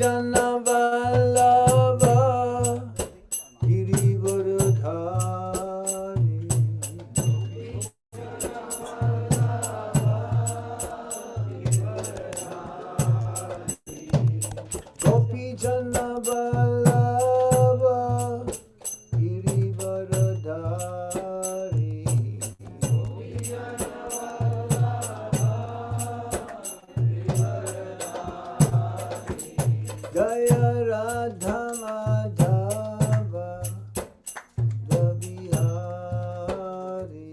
Jana Vallabha Girivaradhari Gopi Jana Vallabha Girivaradhari Jaya Radha Madhava Bihari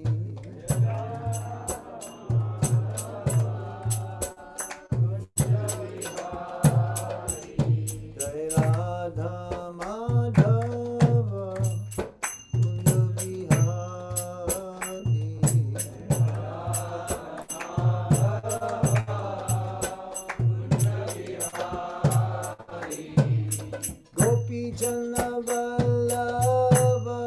Jaya Radha Madhava Gopi Jana Vallabha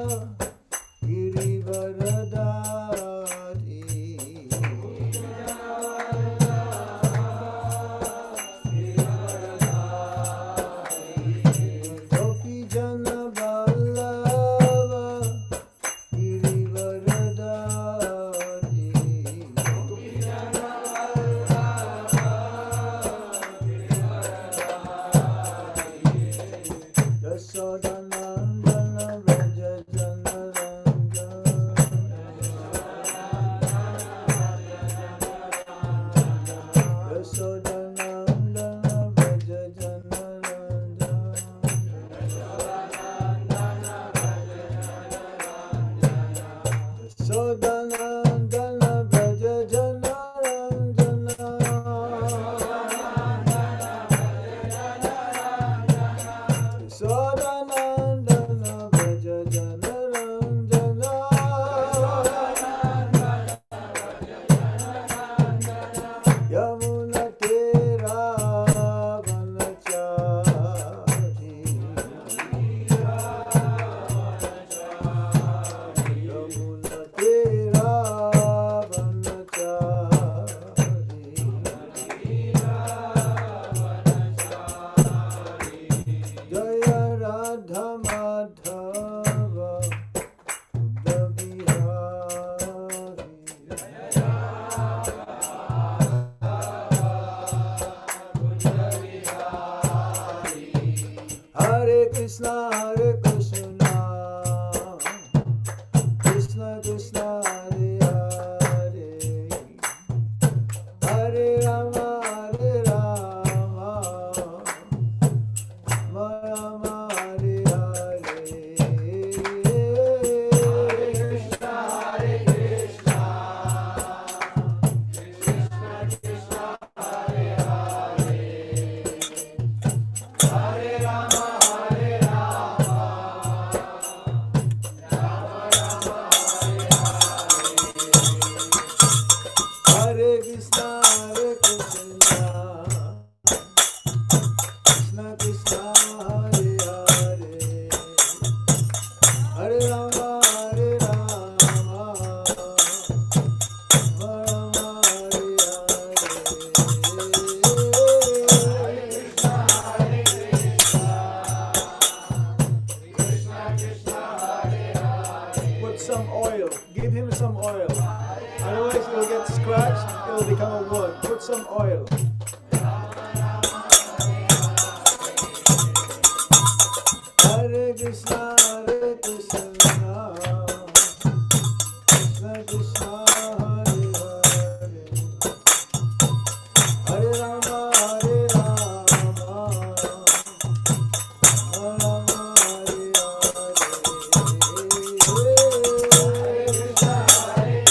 Girivaradhari Gopi Jana Vallabha Girivaradhari Yasodanandana Vraja Janarandana Yasodanandana Vraja Janarandana Yasodanandana Vraja Janarandana Yasodanandana Vraja Janarandana Yamuna Tera Vanachari Yamuna Tera Vanachari Jaya Radha Madhava Bihari Hare Krishna Krishna Krishna Hare Hare Hare Rama Rama Rama Hare Hare Hare Krishna Krishna Krishna Hare Hare Hare Rama Rama Rama Hare Hare. Put some oil. Give him some oil. Otherwise it will get scratched. It will become a wood. Put some oil. Hare Krishna Krishna Krishna Hare Hare Hare Rama Rama Rama Hare Hare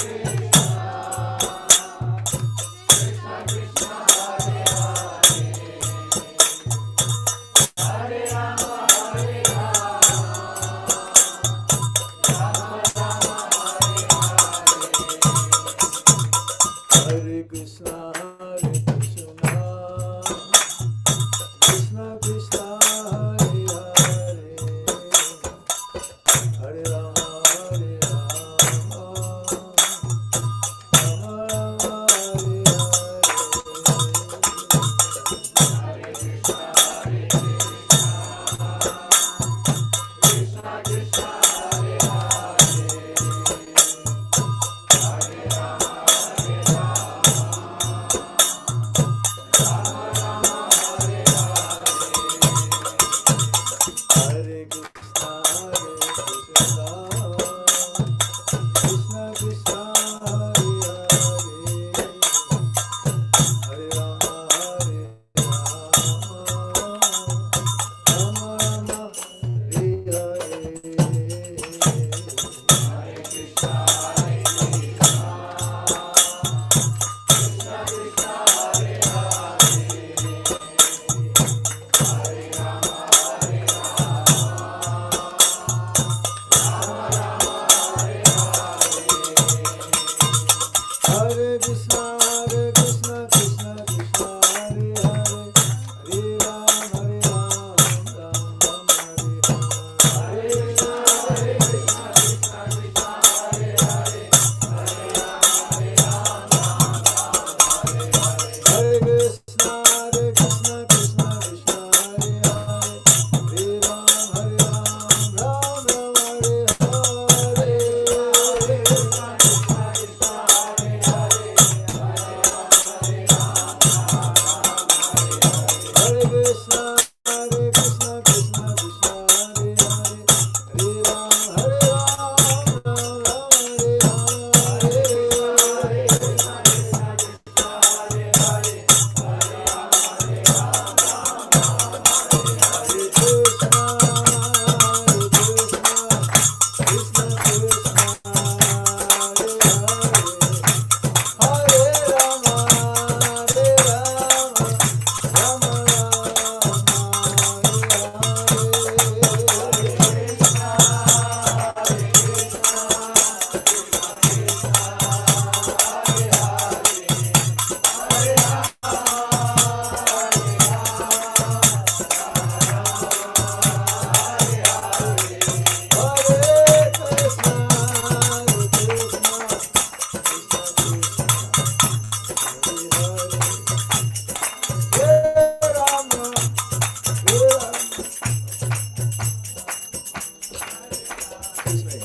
Excuse me.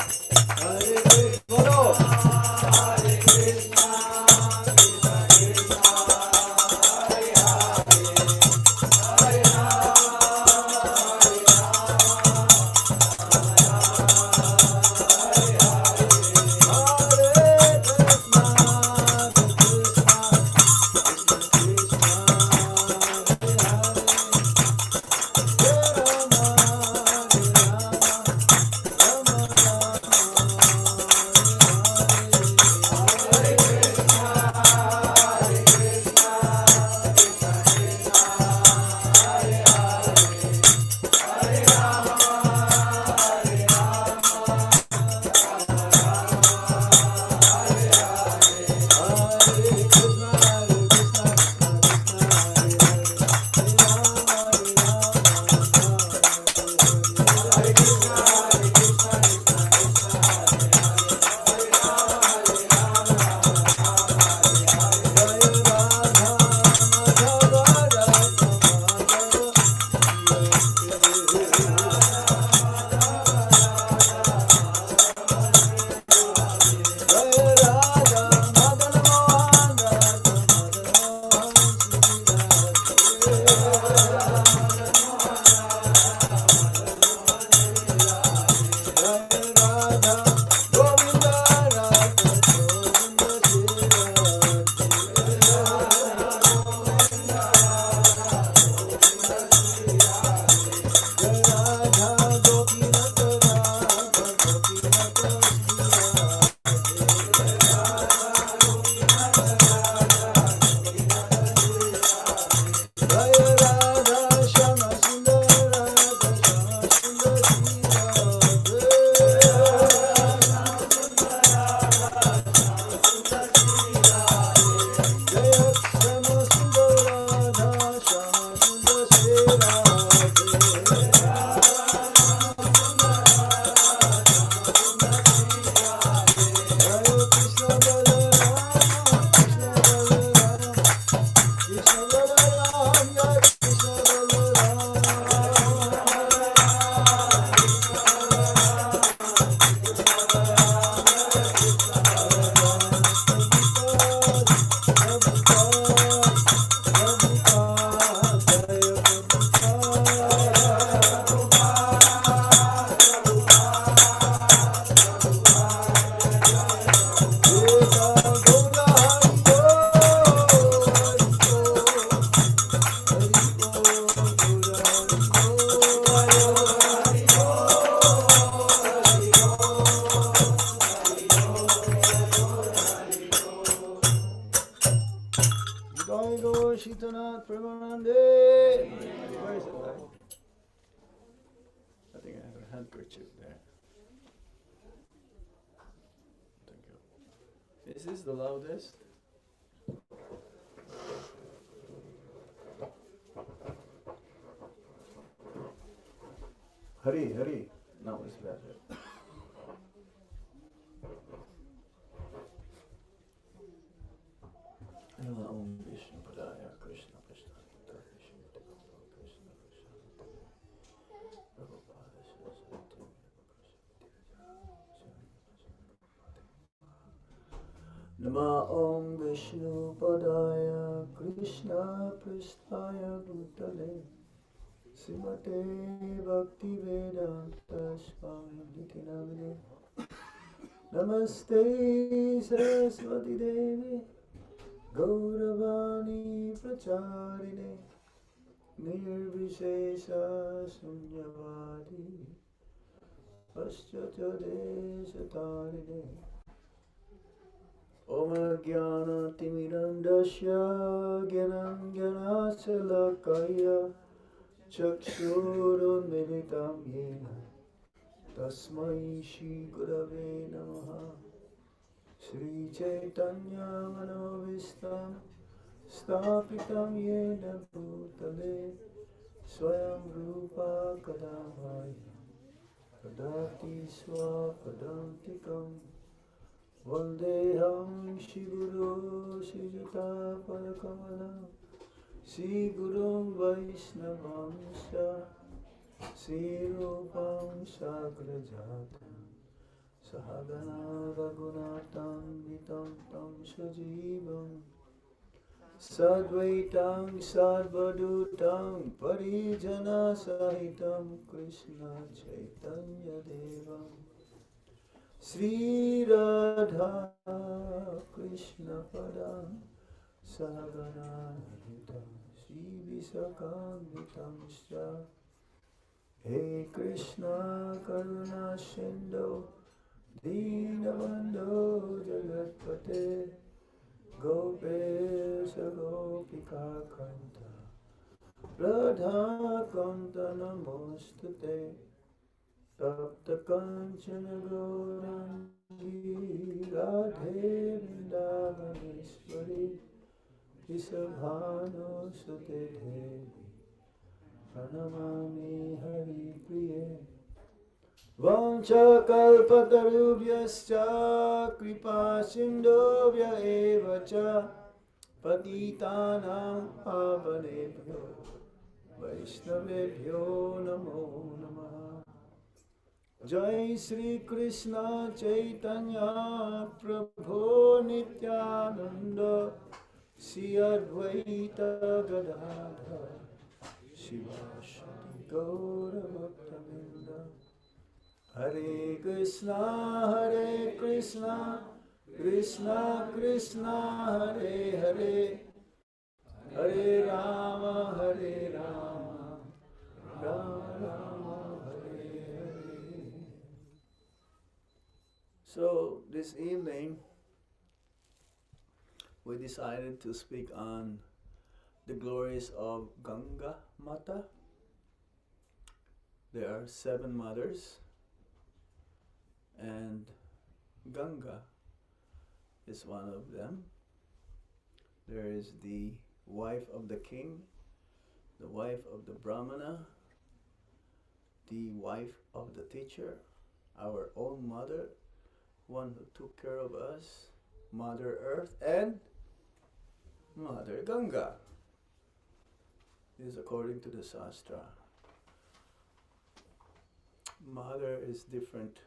Hare Krishna. Bolo. Hare Krishna. Shitanath Premanande. Where is it? I think I have a handkerchief there. Thank you. Is this the loudest? Hurry, hurry. Now it's better. Om Vishnu Padaya Krishna Krishna Krishna Krishna Nama Om Vishnu Padaya Krishna Prasthaya Bhutale Srimate Bhakti Vedanta Swami Nitinamine Namaste Saraswati Devi Gauravani Pracharine Nirvishesha Sunyavadi Paschatadeshatarine Om Jnana Timirandasya Gyanam Gyanasalakaya Chakshurun Militam Yena Tasmai Shri Gurave Namaha Shri Chaitanya Manovistam Stapitam Yena Bhutale Swayam Rupa Kadamaya Kadati Swapadantikam Vandeham Shri Guru Shri Juta Padakamalam Shri Guru Vaishnavamsha Shri Rupam Sagrajatam Sahagana Raghunatam Vitam Tam Sajivam Sadvaitam Sadvadutam Parijana Sahitam Krishna Chaitanya Devam Sri Radha Krishna Padam Sahagana Vitam Sri Visakam Vitam Sra Hey Krishna Karuna Sindhu Dinabandhu Jagatpate Gopesha Gopika Kanta Radha Kanta Namostute Tapta Kanchana Gaurangi Radhe Vrindavaneshwari Vrisabhanu Sute Devi Pranamami Hari Priye Vancha kalpatarubhyascha kripa sindhuvya eva cha patitanam pavanebhyo vaishnavebhyo namo namaha Jai Shri Krishna Chaitanya Prabhu Nityananda Sri Advaita Gadadhar Shivashati Gaura Bhaktavinda Hare Krishna, Krishna Krishna, Hare Hare, Hare Rama, Rama Rama, Hare Hare. So this evening, we decided to speak on the glories of Ganga Mata. There are 7 mothers. And Ganga is one of them. There is the wife of the king, the wife of the Brahmana, the wife of the teacher, our own mother, one who took care of us, Mother Earth, and Mother Ganga. This is according to the Shastra. Mother is different.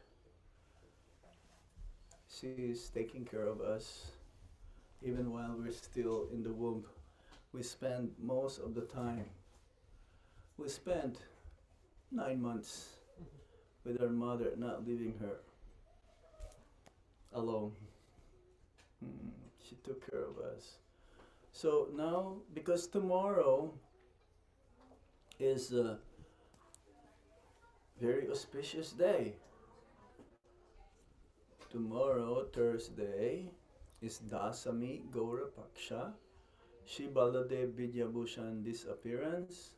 She is taking care of us even while we're still in the womb. We spend most of the time. We spent 9 months with our mother, not leaving her alone. She took care of us. So now, because tomorrow is a very auspicious day. Tomorrow, Thursday, is Dasami Gaura Paksha, Shri Baladev Vidyabhushan disappearance,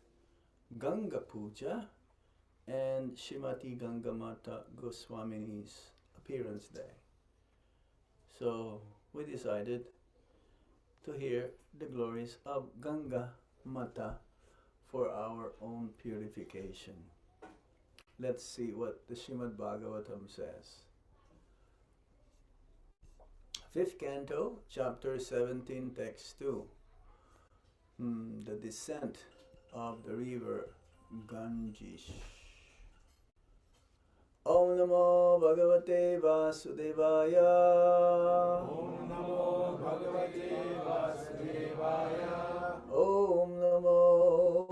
Ganga Puja, and Shrimati Ganga Mata Goswamini's appearance day. So we decided to hear the glories of Ganga Mata for our own purification. Let's see what the Srimad Bhagavatam says. 5th Canto, Chapter 17, Text 2. The descent of the river Ganges. Om Namo Bhagavate Vasudevaya. Om Namo Bhagavate Vasudevaya. Om Namo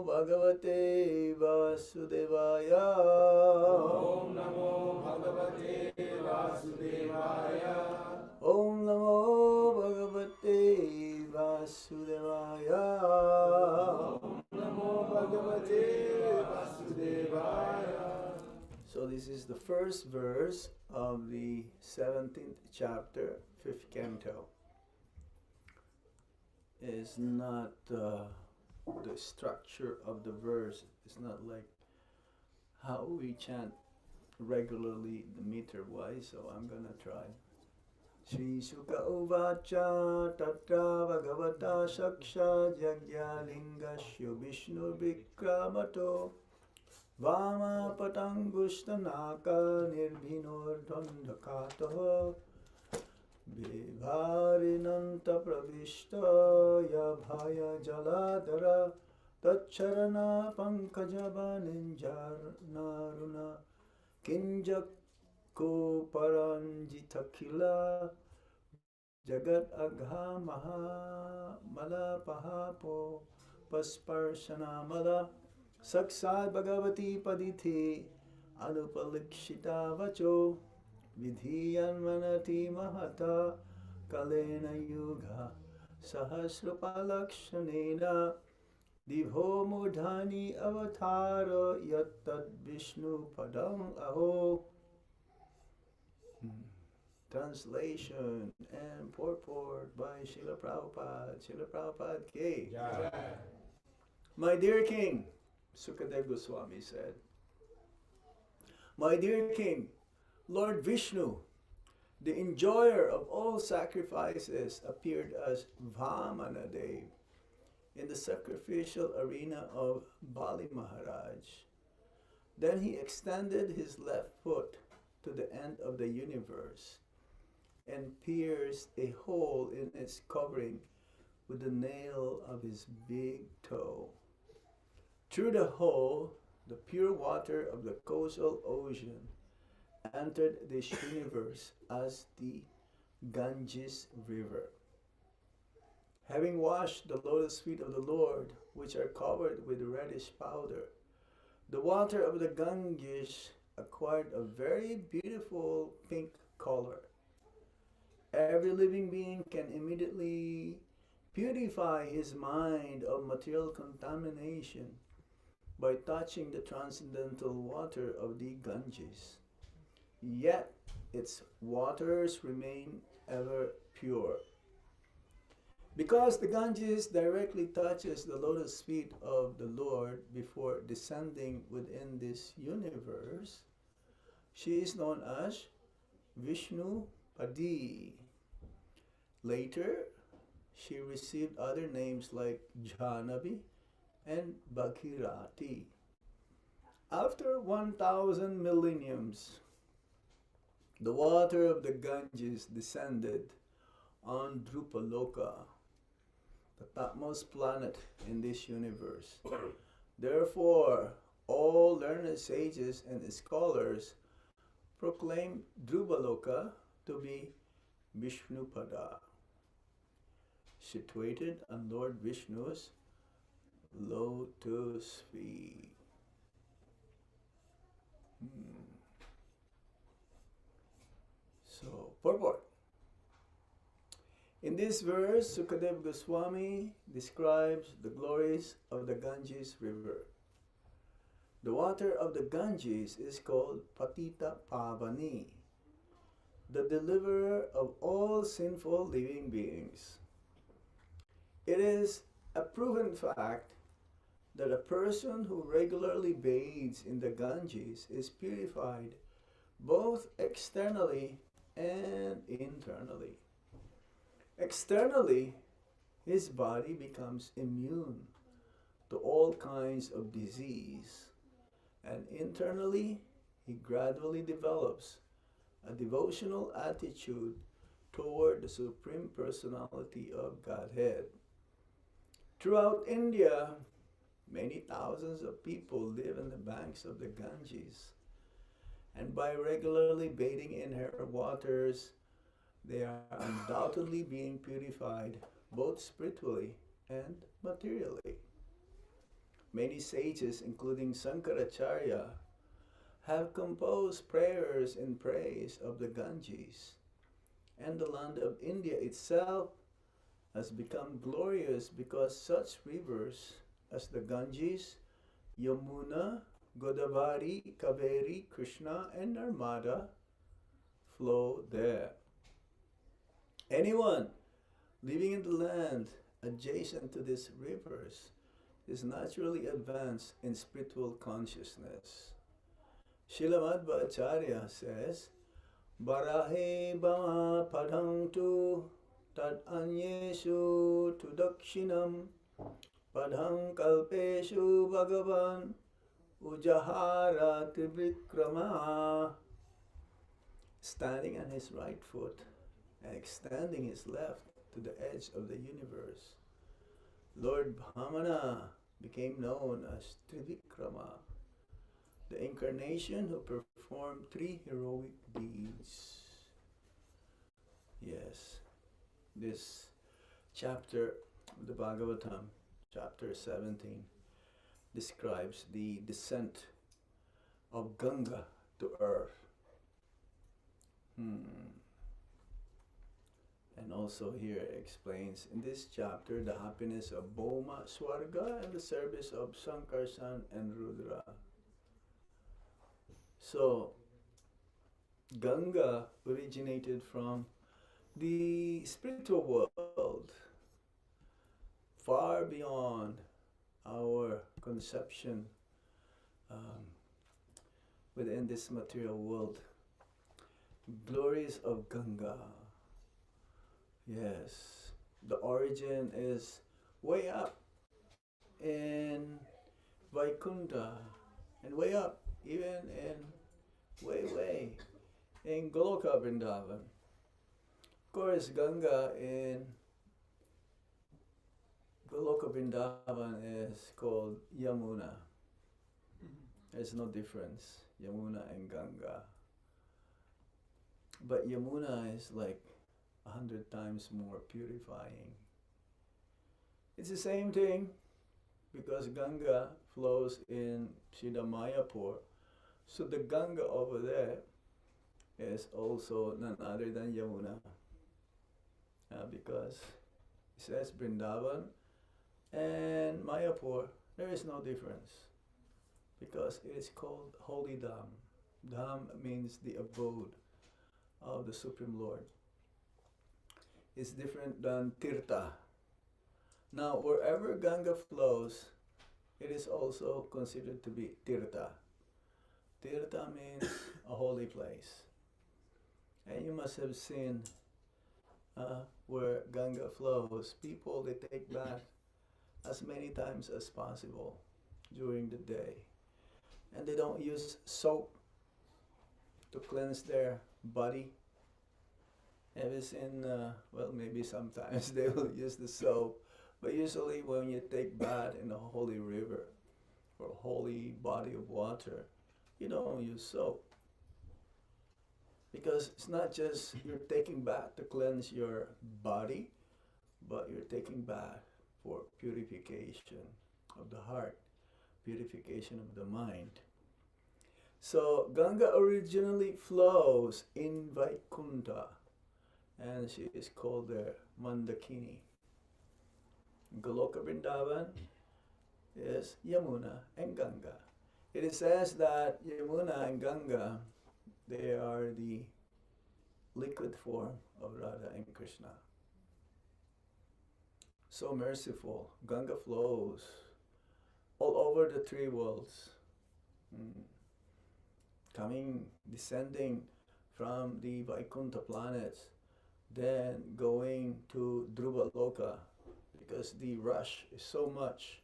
Bhagavate Vasudevaya. Om Namo Bhagavate Vasudevaya. Om Namo Bhagavate Vasudevaya. Om Namo Bhagavate Vasudevaya. So this is the first verse of the 17th chapter, 5th canto. Is not the structure of the verse. It's not like how we chant regularly, the meter wise. So I'm gonna try. Shri Sukha Uvacha Tatra Bhagavata Saksha Jagya Lingashya Vishnu Vikramato Vama Patangushtanaka Nirbhinor Dhandakataha Vivarinanta Pravishta Yabhaya Jaladhara Tacharana Pankajaba Ninjar Naruna Kinjak Ko paranjitakila jagat agha maha mala pahapo pasparshana mala saksad bhagavati padithe anupalikshita vacho vidhiyan manati mahata kalena yuga sahasrapalakshanena divho mudhani avatara yattad vishnu padam aho. Translation and purport by Srila Prabhupada. Srila Prabhupada Ki. Jai. My dear King, Sukadeva Goswami said, my dear King, Lord Vishnu, the enjoyer of all sacrifices, appeared as Vamanadev in the sacrificial arena of Bali Maharaj. Then he extended his left foot to the end of the universe and pierced a hole in its covering with the nail of his big toe. Through the hole, the pure water of the coastal ocean entered this universe as the Ganges River. Having washed the lotus feet of the Lord, which are covered with reddish powder, the water of the Ganges acquired a very beautiful pink color. Every living being can immediately purify his mind of material contamination by touching the transcendental water of the Ganges. Yet its waters remain ever pure. Because the Ganges directly touches the lotus feet of the Lord before descending within this universe, she is known as Vishnu Padi. Later, she received other names like Jhanavi and Bhagirati. After 1,000 millenniums, the water of the Ganges descended on Drupaloka, the topmost planet in this universe. Therefore, all learned sages and scholars proclaim Drupaloka to be Vishnupada, situated on Lord Vishnu's lotus feet. So, purport. In this verse, Sukadeva Goswami describes the glories of the Ganges River. The water of the Ganges is called Patita Pavani, the deliverer of all sinful living beings. It is a proven fact that a person who regularly bathes in the Ganges is purified both externally and internally. Externally, his body becomes immune to all kinds of disease, and internally, he gradually develops a devotional attitude toward the Supreme Personality of Godhead. Throughout India, many thousands of people live on the banks of the Ganges, and by regularly bathing in her waters, they are undoubtedly being purified both spiritually and materially. Many sages, including Sankaracharya, have composed prayers in praise of the Ganges, and the land of India itself has become glorious because such rivers as the Ganges, Yamuna, Godavari, Kaveri, Krishna, and Narmada flow there. Anyone living in the land adjacent to these rivers is naturally advanced in spiritual consciousness. Srila Madhvacharya says, Barahe Bama Padhang Tad Anyeshu Tudakshinam Padhang Kalpeshu Bhagavan Ujahara Trivikrama. Standing on his right foot and extending his left to the edge of the universe, Lord became known as Trivikrama, the incarnation who performed 3 heroic deeds. Yes, this chapter of the Bhagavatam, chapter 17, describes the descent of Ganga to earth. And also here explains in this chapter the happiness of Bhoma Swarga and the service of Sankarsan and Rudra. So Ganga originated from the spiritual world, far beyond our conception within this material world. Glories of Ganga. Yes, the origin is way up in Vaikuntha, and way up, even in way in Goloka Vrindavan. Of course, Ganga in Goloka Vrindavan is called Yamuna. There's no difference, Yamuna and Ganga. But Yamuna is like 100 times more purifying. It's the same thing because Ganga flows in Siddha Mayapur. So the Ganga over there is also none other than Yamuna. Because it says Vrindavan and Mayapur, there is no difference. Because it is called Holy Dham. Dham means the abode of the Supreme Lord. It's different than Tirtha. Now, wherever Ganga flows, it is also considered to be Tirtha. Tirtha means a holy place. And you must have seen where Ganga flows, people, they take bath as many times as possible during the day. And they don't use soap to cleanse their body. Have you seen, well, maybe sometimes they will use the soap, but usually when you take bath in a holy river or a holy body of water, you don't use soap. Because it's not just you're taking bath to cleanse your body, but you're taking bath for purification of the heart, purification of the mind. So Ganga originally flows in Vaikuntha, and she is called there Mandakini. Goloka Vrindavan is Yamuna and Ganga. It says that Yamuna and Ganga, they are the liquid form of Radha and Krishna. So merciful. Ganga flows all over the 3 worlds. Descending from the Vaikuntha planets, then going to Dhruva Loka, because the rush is so much.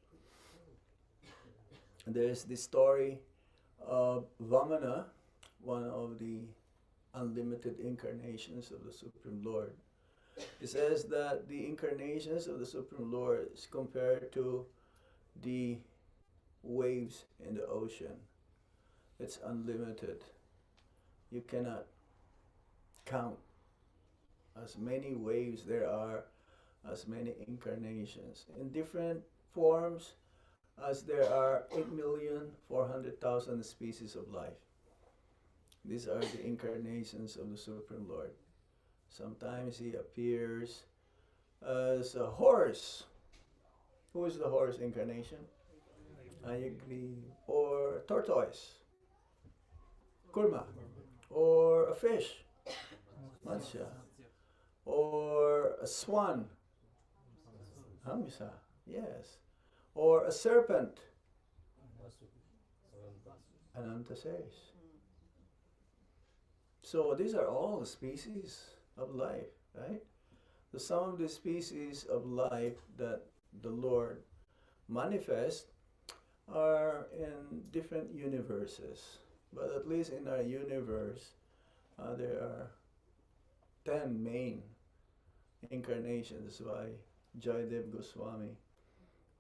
There's the story of Vamana, one of the unlimited incarnations of the Supreme Lord. It says that the incarnations of the Supreme Lord is compared to the waves in the ocean. It's unlimited. You cannot count as many waves there are, as many incarnations in different forms, as there are 8,400,000 species of life. These are the incarnations of the Supreme Lord. Sometimes he appears as a horse. Who is the horse incarnation? I agree. Or tortoise, kurma, or a fish, matsya, or a swan, hamsa, yes, or a serpent, ananta says. So these are all the species of life, right? So some of the species of life that the Lord manifests are in different universes. But at least in our universe, there are 10 main incarnations by Jayadev Goswami,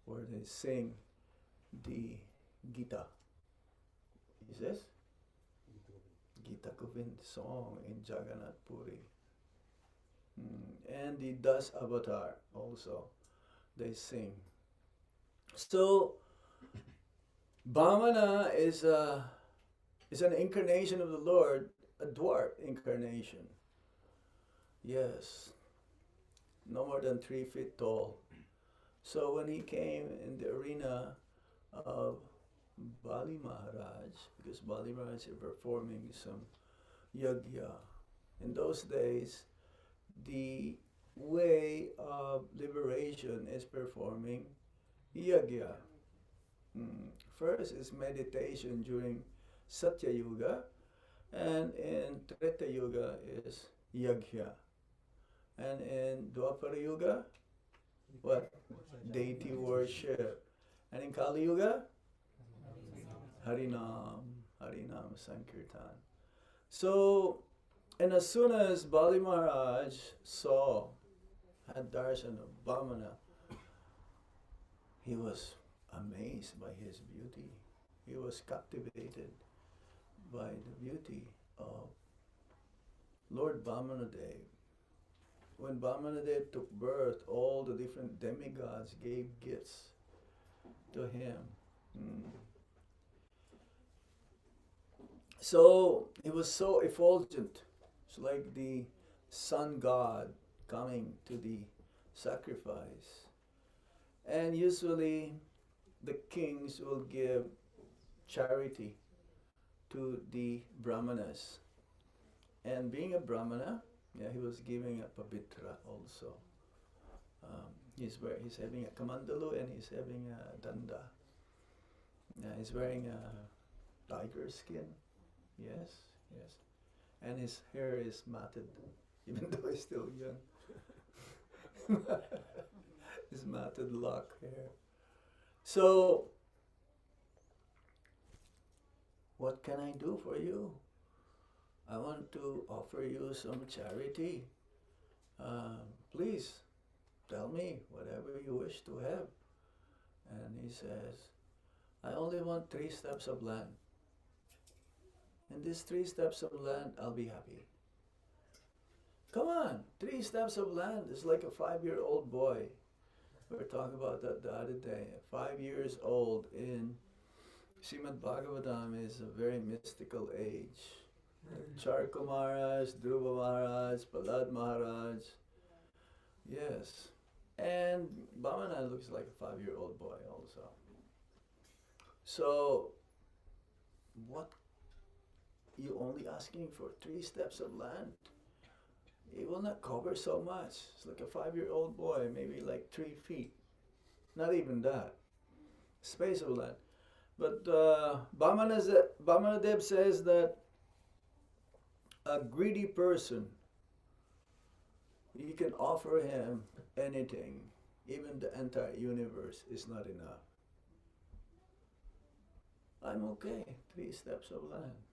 where they sing the Gita. Is this? Gita Govind song in Jagannath Puri. And the Das Avatar also, they sing. So, Vamana is an incarnation of the Lord, a dwarf incarnation. Yes, no more than 3 feet tall. So when he came in the arena of Bali Maharaj, because Bali Maharaj is performing some yajna, in those days, the way of liberation is performing yajna. First is meditation during Satya Yuga, and in Treta Yuga is yajna. And in Dwapara Yuga, what? Deity worship. And in Kali Yuga, Harinam Sankirtan. So, and as soon as Bali Maharaj had darshan of Vamana, he was amazed by his beauty. He was captivated by the beauty of Lord Vamanadev. When Vamanadev took birth, all the different demigods gave gifts to him. So he was so effulgent. It's like the sun god coming to the sacrifice. And usually the kings will give charity to the brahmanas. And being a brahmana, he was giving a pavitra also. He's having a kamandalu and he's having a danda. He's wearing a tiger skin. Yes. And his hair is matted, even though he's still young. His matted lock hair. So, what can I do for you? I want to offer you some charity. Please, tell me whatever you wish to have. And he says, I only want 3 steps of land. And these 3 steps of land, I'll be happy. Come on, 3 steps of land is like a 5-year-old boy. We were talking about that the other day. 5 years old in Srimad Bhagavatam is a very mystical age. Charko Maharaj, Dhruva Maharaj, Prahlad Maharaj. Yes. And Vamana looks like a 5-year-old boy also. So, what? You only asking for 3 steps of land? It will not cover so much. It's like a 5-year-old boy, maybe like 3 feet. Not even that. Space of land. But Vamanadev says that a greedy person, you can offer him anything. Even the entire universe is not enough. I'm okay, 3 steps of land.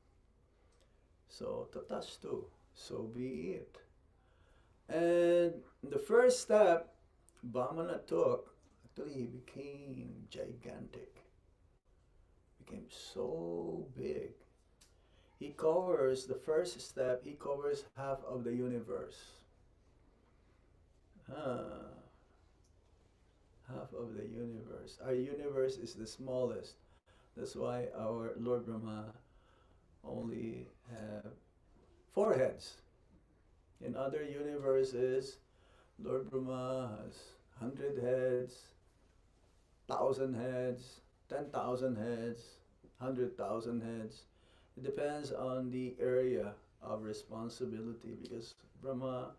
So, tatastu, so be it. And the first step Vamana took, actually he became gigantic. Became so big. He covers, the first step, he covers half of the universe. Half of the universe. Our universe is the smallest. That's why our Lord Brahma only have 4 heads. In other universes, Lord Brahma has 100 heads, 1,000 heads, 10,000 heads, 100,000 heads. It depends on the area of responsibility, because Brahma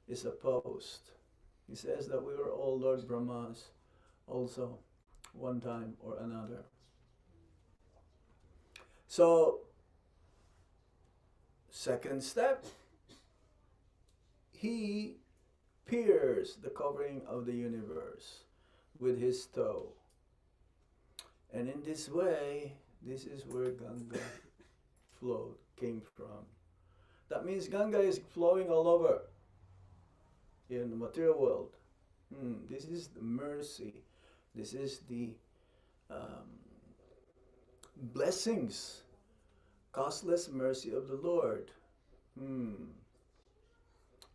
is a post. He says that we were all Lord Brahmas also, one time or another. So, second step, he pierced the covering of the universe with his toe. And in this way, this is where Ganga came from. That means Ganga is flowing all over in the material world. This is the mercy. This is the blessings costless mercy of the Lord. Hmm.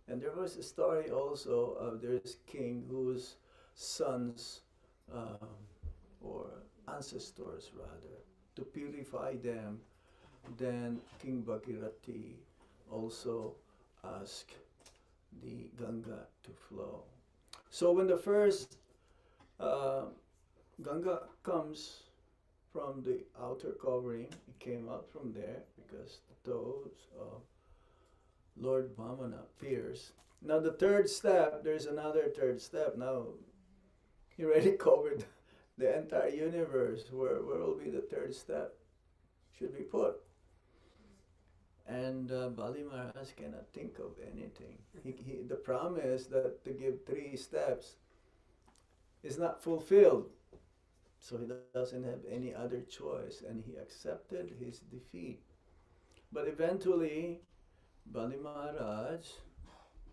And there was a story also of this king whose sons, um, or ancestors rather, to purify them, then King Bhagirathi also asked the Ganga to flow. So when the first uh, Ganga comes from the outer covering, it came out from there because the toes of Lord Vamana appears. Now the third step, there's another third step. Now he already covered the entire universe. Where will be the third step? Should be put. And Bali Maharaj cannot think of anything. The promise that to give 3 steps is not fulfilled. So he doesn't have any other choice, and he accepted his defeat. But eventually, Bali Maharaj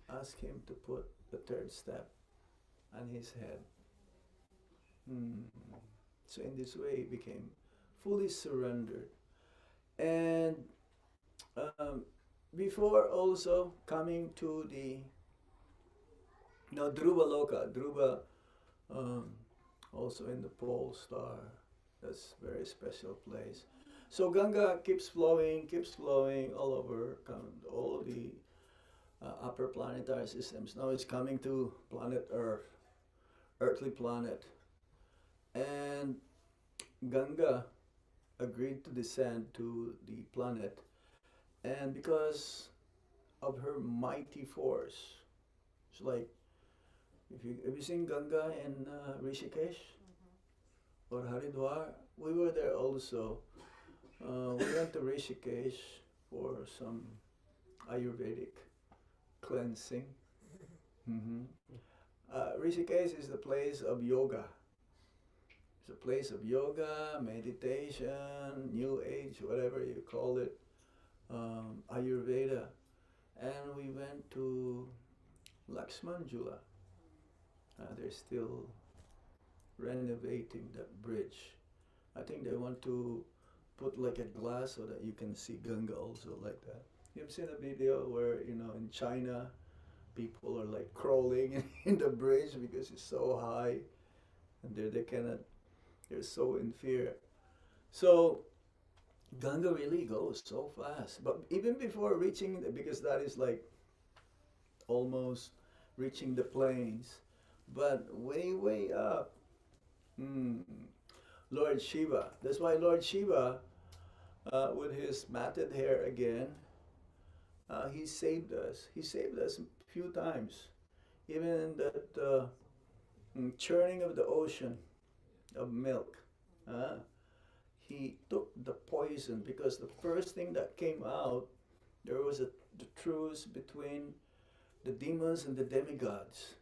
asked him to put the third step on his head. So in this way, he became fully surrendered. And before also coming to the Dhruva Loka, Dhruva also in the pole star, that's a very special place. So Ganga keeps flowing all over all the upper planetary systems. Now it's coming to planet Earth, earthly planet. And Ganga agreed to descend to the planet, and because of her mighty force, it's like, have you seen Ganga in Rishikesh or Haridwar? We were there also. We went to Rishikesh for some Ayurvedic cleansing. Rishikesh is the place of yoga. It's a place of yoga, meditation, New Age, whatever you call it, Ayurveda. And we went to Lakshmanjula. They're still renovating that bridge. I think they want to put like a glass so that you can see Ganga also like that. You've seen a video where, in China, people are like crawling in the bridge because it's so high, and they're so in fear. So Ganga really goes so fast. But even before reaching, because that is like almost reaching the plains, but way up, Lord Shiva. That's why Lord Shiva, with his matted hair again, he saved us. He saved us a few times. Even in that churning of the ocean of milk, he took the poison, because the first thing that came out, there was the truce between the demons and the demigods.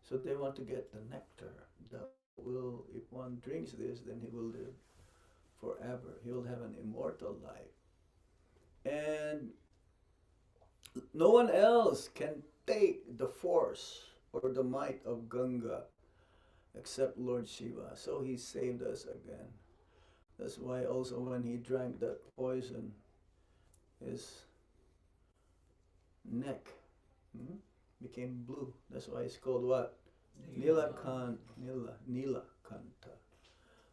So they want to get the nectar that will, if one drinks this, then he will live forever. He will have an immortal life. And no one else can take the force or the might of Ganga except Lord Shiva. So he saved us again. That's why also when he drank that poison, his neck became blue. That's why it's called what? Nilakanta.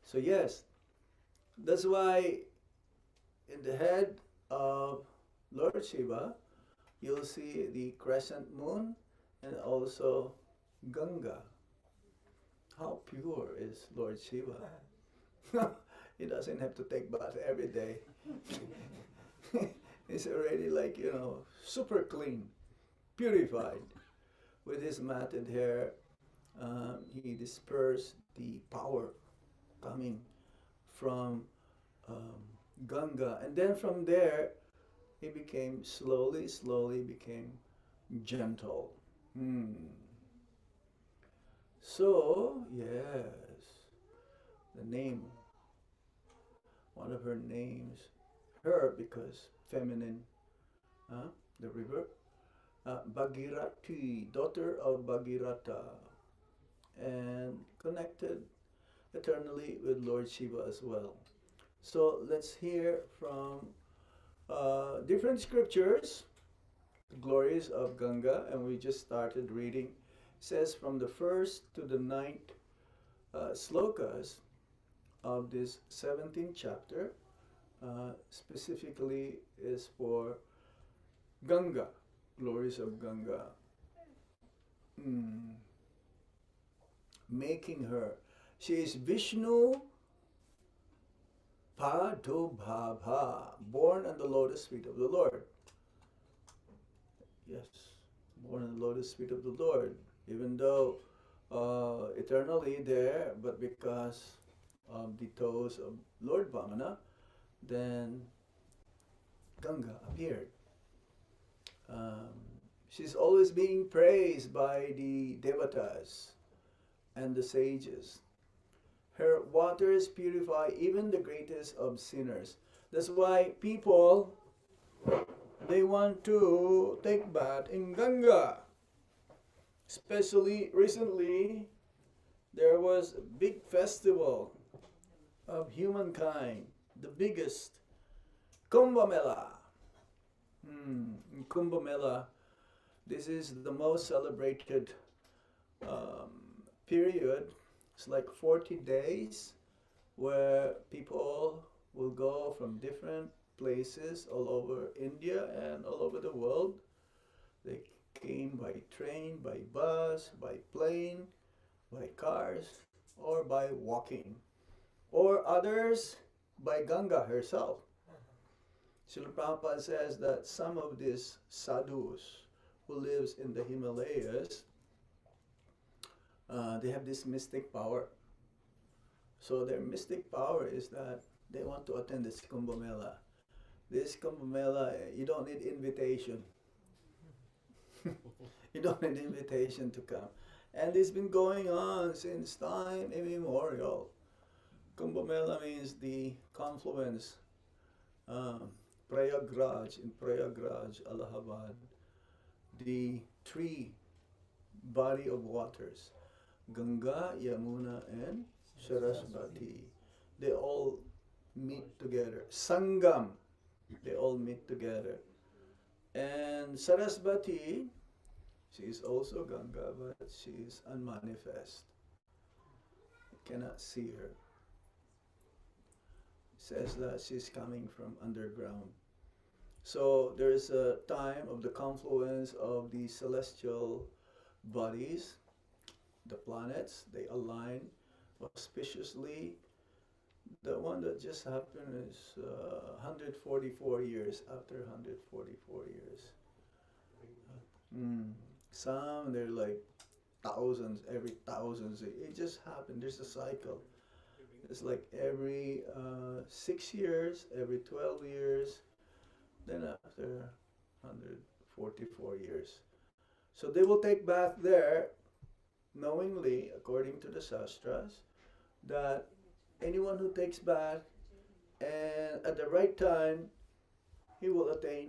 So yes, that's why in the head of Lord Shiva, you'll see the crescent moon and also Ganga. How pure is Lord Shiva? He doesn't have to take bath every day. He's already like, super clean, purified. With his matted hair, he dispersed the power coming from Ganga. And then from there, he became slowly became gentle. So, yes, the name, one of her names, her because feminine, the river, Bhagirathi, daughter of Bhagirata, and connected eternally with Lord Shiva as well. So let's hear from different scriptures, the glories of Ganga, and we just started reading. It says from the first to the ninth slokas of this 17th chapter, specifically is for Ganga, glories of Ganga. Making her, she is Vishnu Padubhava, born on the lotus feet of the Lord. Yes, born on the lotus feet of the Lord, even though eternally there, but because of the toes of Lord Vamana, then Ganga appeared. She's always being praised by the devatas and the sages. Her waters purify even the greatest of sinners. That's why people, they want to take bath in Ganga. Especially recently, there was a big festival of humankind, the biggest, Kumbh Mela. In Kumbh Mela, this is the most celebrated period. It's like 40 days where people will go from different places all over India and all over the world. They came by train, by bus, by plane, by cars, or by walking. Or others by Ganga herself. Srila Prabhupada says that some of these sadhus who lives in the Himalayas, they have this mystic power. So their mystic power is that they want to attend this Kumbh Mela. This Kumbh Mela, you don't need invitation. You don't need invitation to come. And it's been going on since time immemorial. Kumbh Mela means the confluence. Prayagraj, in Prayagraj, Allahabad, the three body of waters, Ganga, Yamuna, and Sarasvati. They all meet together. Sangam, they all meet together. And Sarasvati, she is also Ganga, but she is unmanifest. You cannot see her. It says that she's coming from underground. So there is a time of the confluence of the celestial bodies, the planets, they align auspiciously. The one that just happened is 144 years, after 144 years. Some, they're like thousands, every thousands. It just happened, there's a cycle. It's like every 6 years, every 12 years, then after 144 years. So they will take bath there, knowingly, according to the Shastras, that anyone who takes bath and at the right time, he will attain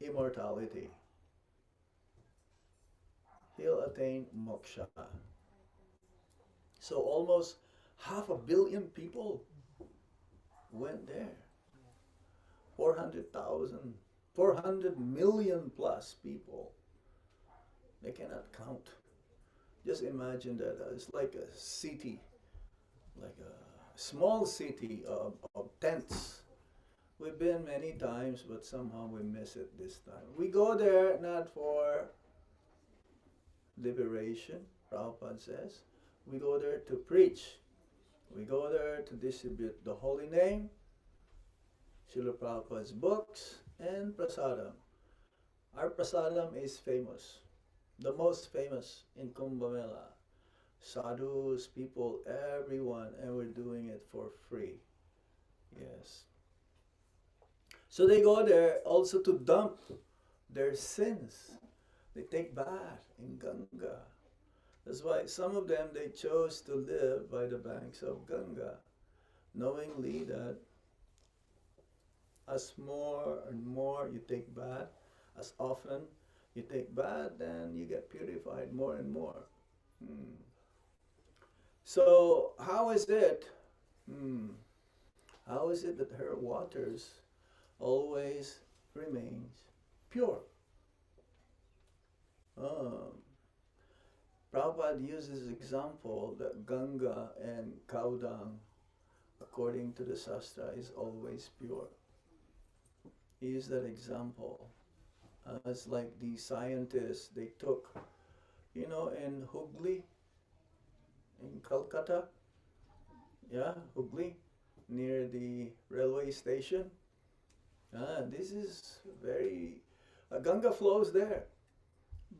immortality. He'll attain moksha. So almost 500 million people went there. 400,000, 400 million plus people. They cannot count. Just imagine that it's like a city, like a small city of tents. We've been many times, but somehow we miss it this time. We go there not for liberation, Prabhupada says. We go there to preach. We go there to distribute the holy name, Srila Prabhupada's books, and prasadam. Our prasadam is famous, the most famous in Kumbh Mela. Sadhus, people, everyone, and we're doing it for free. Yes. So they go there also to dump their sins. They take bath in Ganga. That's why some of them, they chose to live by the banks of Ganga, knowingly that as more and more you take bath, as often you take bath, then you get purified more and more. So how is it? How is it that her waters always remains pure. Um, Prabhupada uses example that Ganga and cow dung, according to the Shastra, is always pure. He used that example. It's like the scientists, they took, in Hooghly, in Calcutta, yeah, Hooghly, near the railway station. This is very, Ganga flows there.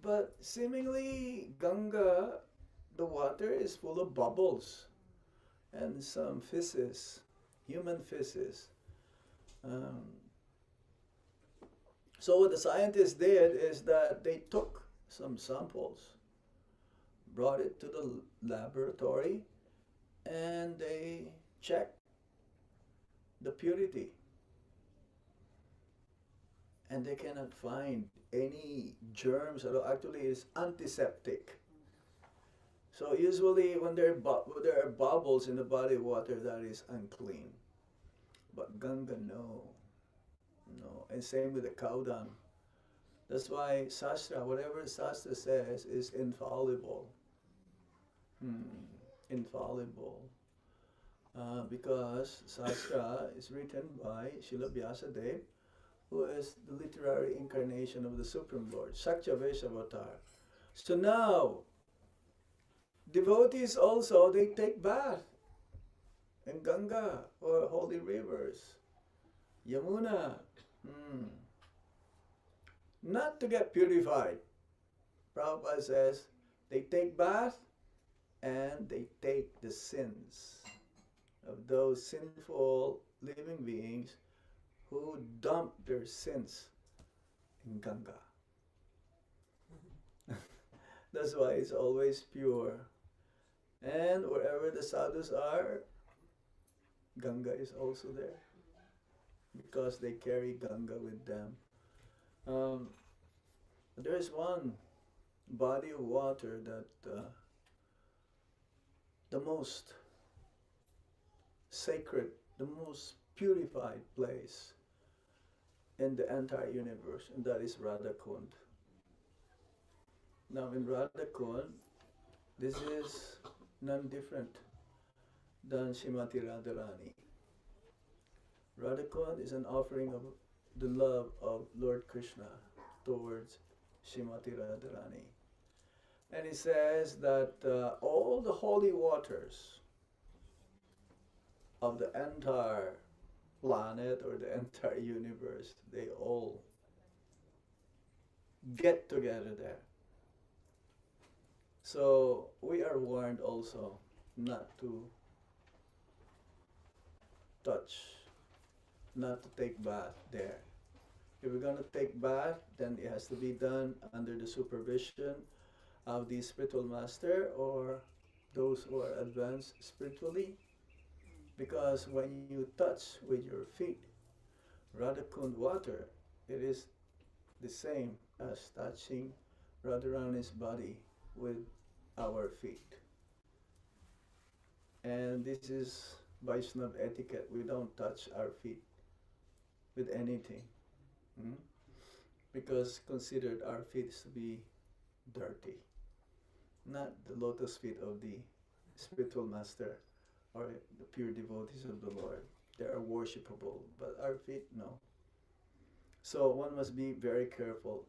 But seemingly Ganga, the water is full of bubbles and some feces, human feces. Um, so what the scientists did is that they took some samples, brought it to the laboratory, and they checked the purity. And they cannot find any germs at all. Actually, it's antiseptic. So usually when there are bubbles in the body water, that is unclean. But Ganga, no. And same with the cow dung. That's why Shastra, whatever Shastra says, is infallible. Infallible. Because Shastra is written by Srila Vyasadeva, who is the literary incarnation of the Supreme Lord, Sakyavesha Avatar. So now, devotees also, they take bath in Ganga or holy rivers, Yamuna, not to get purified. Prabhupada says they take bath and they take the sins of those sinful living beings who dump their sins in Ganga. That's why it's always pure. And wherever the sadhus are, Ganga is also there, because they carry Ganga with them. There is one body of water that the most sacred, the most purified place in the entire universe, and that is Radhakund. Now in Radhakund, this is none different than Srimati Radharani. Radhakund is an offering of the love of Lord Krishna towards Srimati Radharani. And he says that all the holy waters of the entire planet or the entire universe, they all get together there. So we are warned also not to touch, not to take bath there. If we're going to take bath, then it has to be done under the supervision of the spiritual master or those who are advanced spiritually. Because when you touch with your feet Radhakund water, it is the same as touching Radharani's body with our feet. And this is Vaishnava etiquette. We don't touch our feet with anything. Because considered our feet to be dirty. Not the lotus feet of the spiritual master or the pure devotees of the Lord. They are worshipable, but our feet, no. So one must be very careful.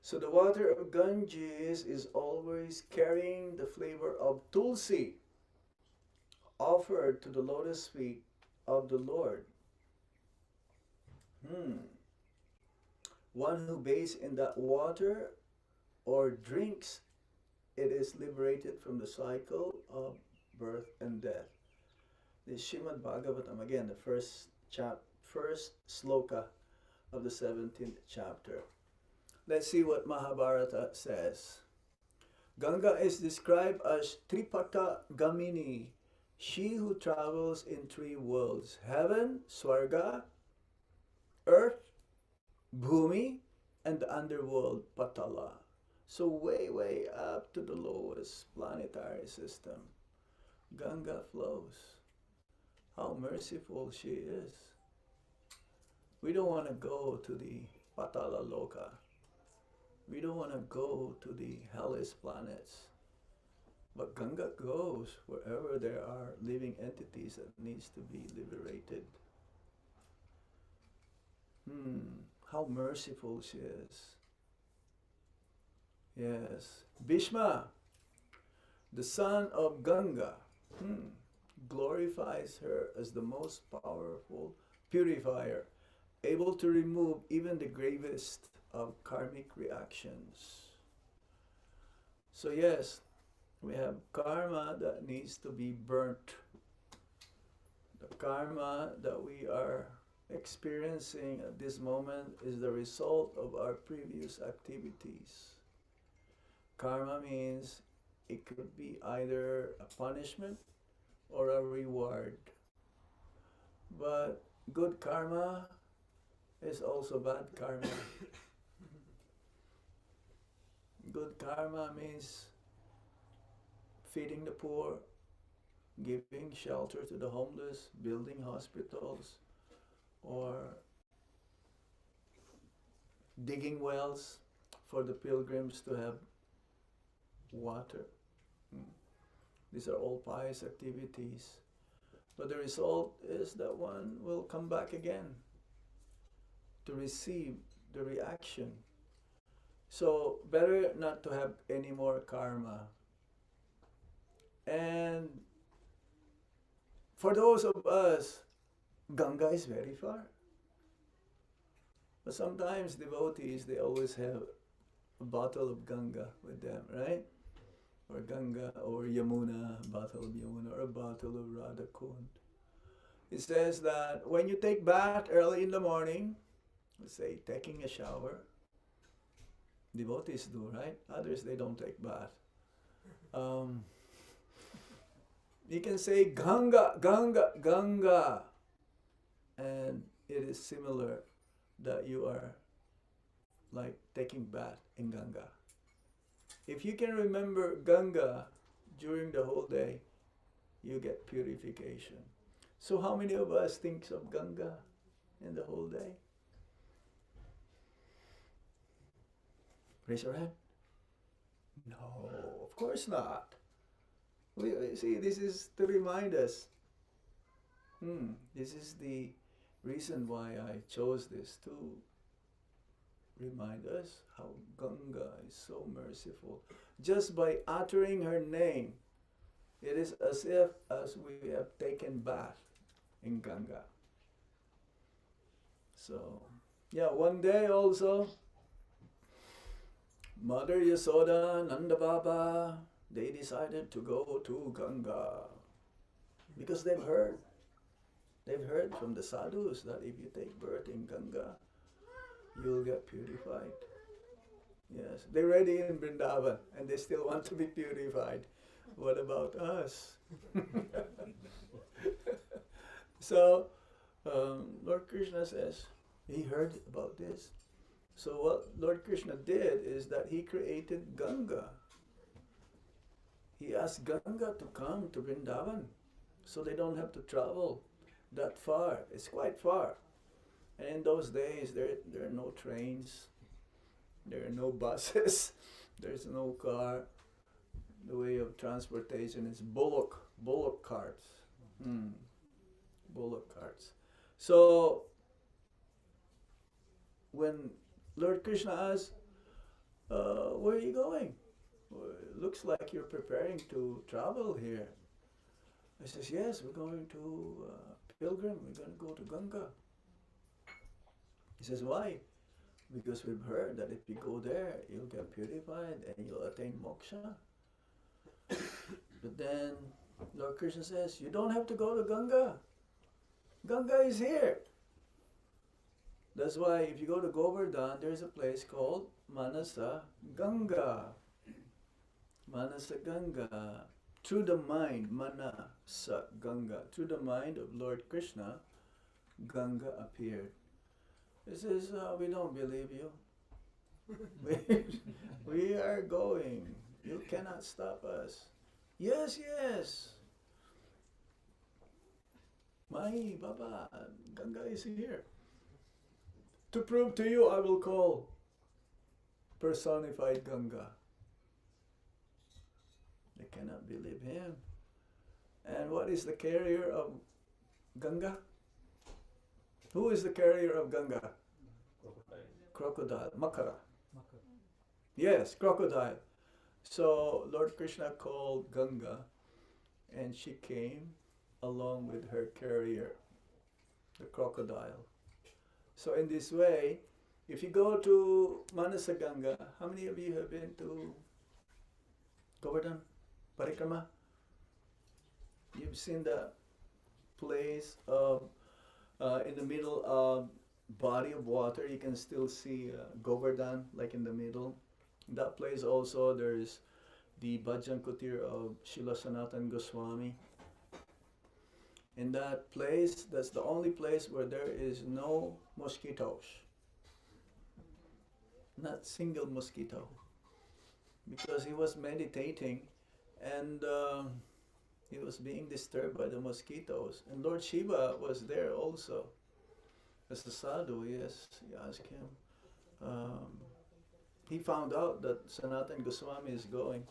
So the water of Ganges is always carrying the flavor of tulsi, offered to the lotus feet of the Lord. One who bathes in that water or drinks, it is liberated from the cycle of birth and death. The Srimad Bhagavatam, again, the first sloka of the 17th chapter. Let's see what Mahabharata says. Ganga is described as Tripata Gamini, she who travels in three worlds: heaven, Swarga, earth, Bhumi, and the underworld, Patala. So way, way up to the lowest planetary system, Ganga flows. How merciful she is. We don't want to go to the Patala Loka. We don't want to go to the hellish planets. But Ganga goes wherever there are living entities that needs to be liberated. How merciful she is. Yes. Bhishma, the son of Ganga, glorifies her as the most powerful purifier, able to remove even the gravest of karmic reactions. So yes, we have karma that needs to be burnt. The karma that we are experiencing at this moment is the result of our previous activities. Karma means it could be either a punishment or a reward. But good karma is also bad karma. Good karma means feeding the poor, giving shelter to the homeless, building hospitals, or digging wells for the pilgrims to have water. These are all pious activities. But the result is that one will come back again to receive the reaction. So better not to have any more karma. And for those of us, Ganga is very far. But sometimes devotees, they always have a bottle of Ganga with them, right? Or Ganga, or Yamuna, a bottle of Yamuna, or a bottle of Radha Kund. It says that when you take bath early in the morning, let's say taking a shower, devotees do, right? Others, they don't take bath. You can say Ganga, Ganga, Ganga. And it is similar that you are like taking bath in Ganga. If you can remember Ganga during the whole day, you get purification. So how many of us thinks of Ganga in the whole day? Raise your hand. No, of course not. We see, this is to remind us. This is the reason why I chose this, to remind us how Ganga is so merciful. Just by uttering her name, it is as if as we have taken bath in Ganga. So, yeah, one day also, Mother Yasoda, Nanda Baba, they decided to go to Ganga because they've heard from the sadhus that if you take birth in Ganga, you'll get purified. Yes, they're ready in Vrindavan and they still want to be purified. What about us? So, Lord Krishna says, he heard about this. So what Lord Krishna did is that he created Ganga. He asked Ganga to come to Vrindavan so they don't have to travel that far. It's quite far. And in those days, there are no trains, there are no buses, there's no car. The way of transportation is bullock carts. Bullock carts. So, when Lord Krishna asked, where are you going? Well, it looks like you're preparing to travel here. I says, yes, we're going to pilgrim, we're going to go to Ganga. He says, why? Because we've heard that if you go there, you'll get purified and you'll attain moksha. But then Lord Krishna says, you don't have to go to Ganga. Ganga is here. That's why if you go to Govardhan, there's a place called Manasa Ganga. Manasa Ganga. Through the mind, Manasa Ganga. Through the mind of Lord Krishna, Ganga appeared. He says, we don't believe you. We are going. You cannot stop us. Yes, yes. My Baba, Ganga is here. To prove to you, I will call personified Ganga. They cannot believe him. And what is the carrier of Ganga? Who is the carrier of Ganga? Crocodile. Makara. Yes, crocodile. So Lord Krishna called Ganga, and she came along with her carrier, the crocodile. So in this way, if you go to Manasa Ganga, how many of you have been to Govardhan Parikrama? You've seen the place of in the middle of body of water. You can still see Govardhan, like in the middle. In that place also there's the Bhajan Kutir of Srila Sanatana Goswami. In that place, that's the only place where there is no mosquitoes. Not single mosquito. Because he was meditating and he was being disturbed by the mosquitoes. And Lord Shiva was there also. As a sadhu, yes, he asked him. He found out that Sanatana Goswami is going.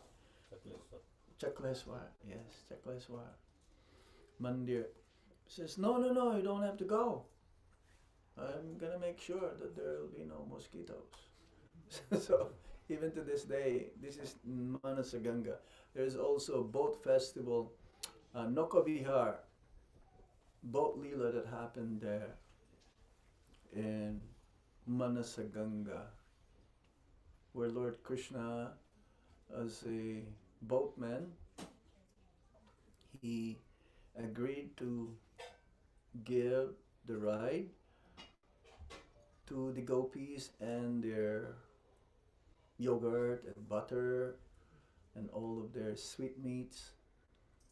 Chakleswar, yes, Chakleswar. Mandir. He says, no, you don't have to go. I'm going to make sure that there will be no mosquitoes. So, even to this day, this is Manasa Ganga. There is also a boat festival, Nokavihar, boat lila that happened there in Manasa Ganga, where Lord Krishna, as a boatman, he agreed to give the ride to the gopis and their yogurt and butter and all of their sweetmeats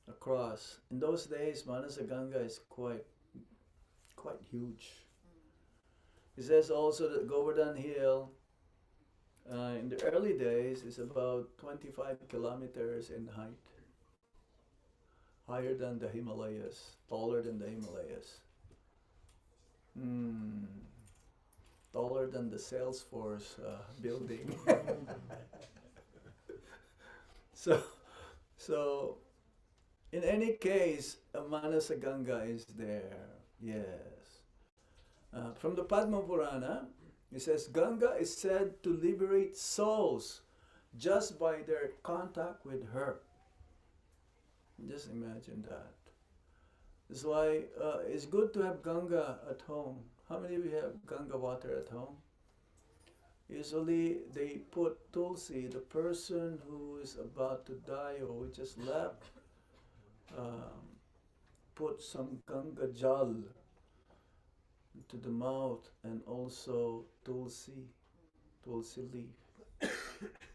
across. In those days, Manasa Ganga is quite huge. It says also that Govardhan Hill in the early days is about 25 kilometers in height. Higher than the Himalayas, taller than the Himalayas. Taller than the Salesforce building. So, in any case, Manasa Ganga is there. Yes. From the Padma Purana, it says Ganga is said to liberate souls just by their contact with her. Just imagine that. That's why it's good to have Ganga at home. How many of you have Ganga water at home? Usually they put Tulsi, the person who is about to die or who just left, put some Ganga jal into the mouth and also Tulsi leaf.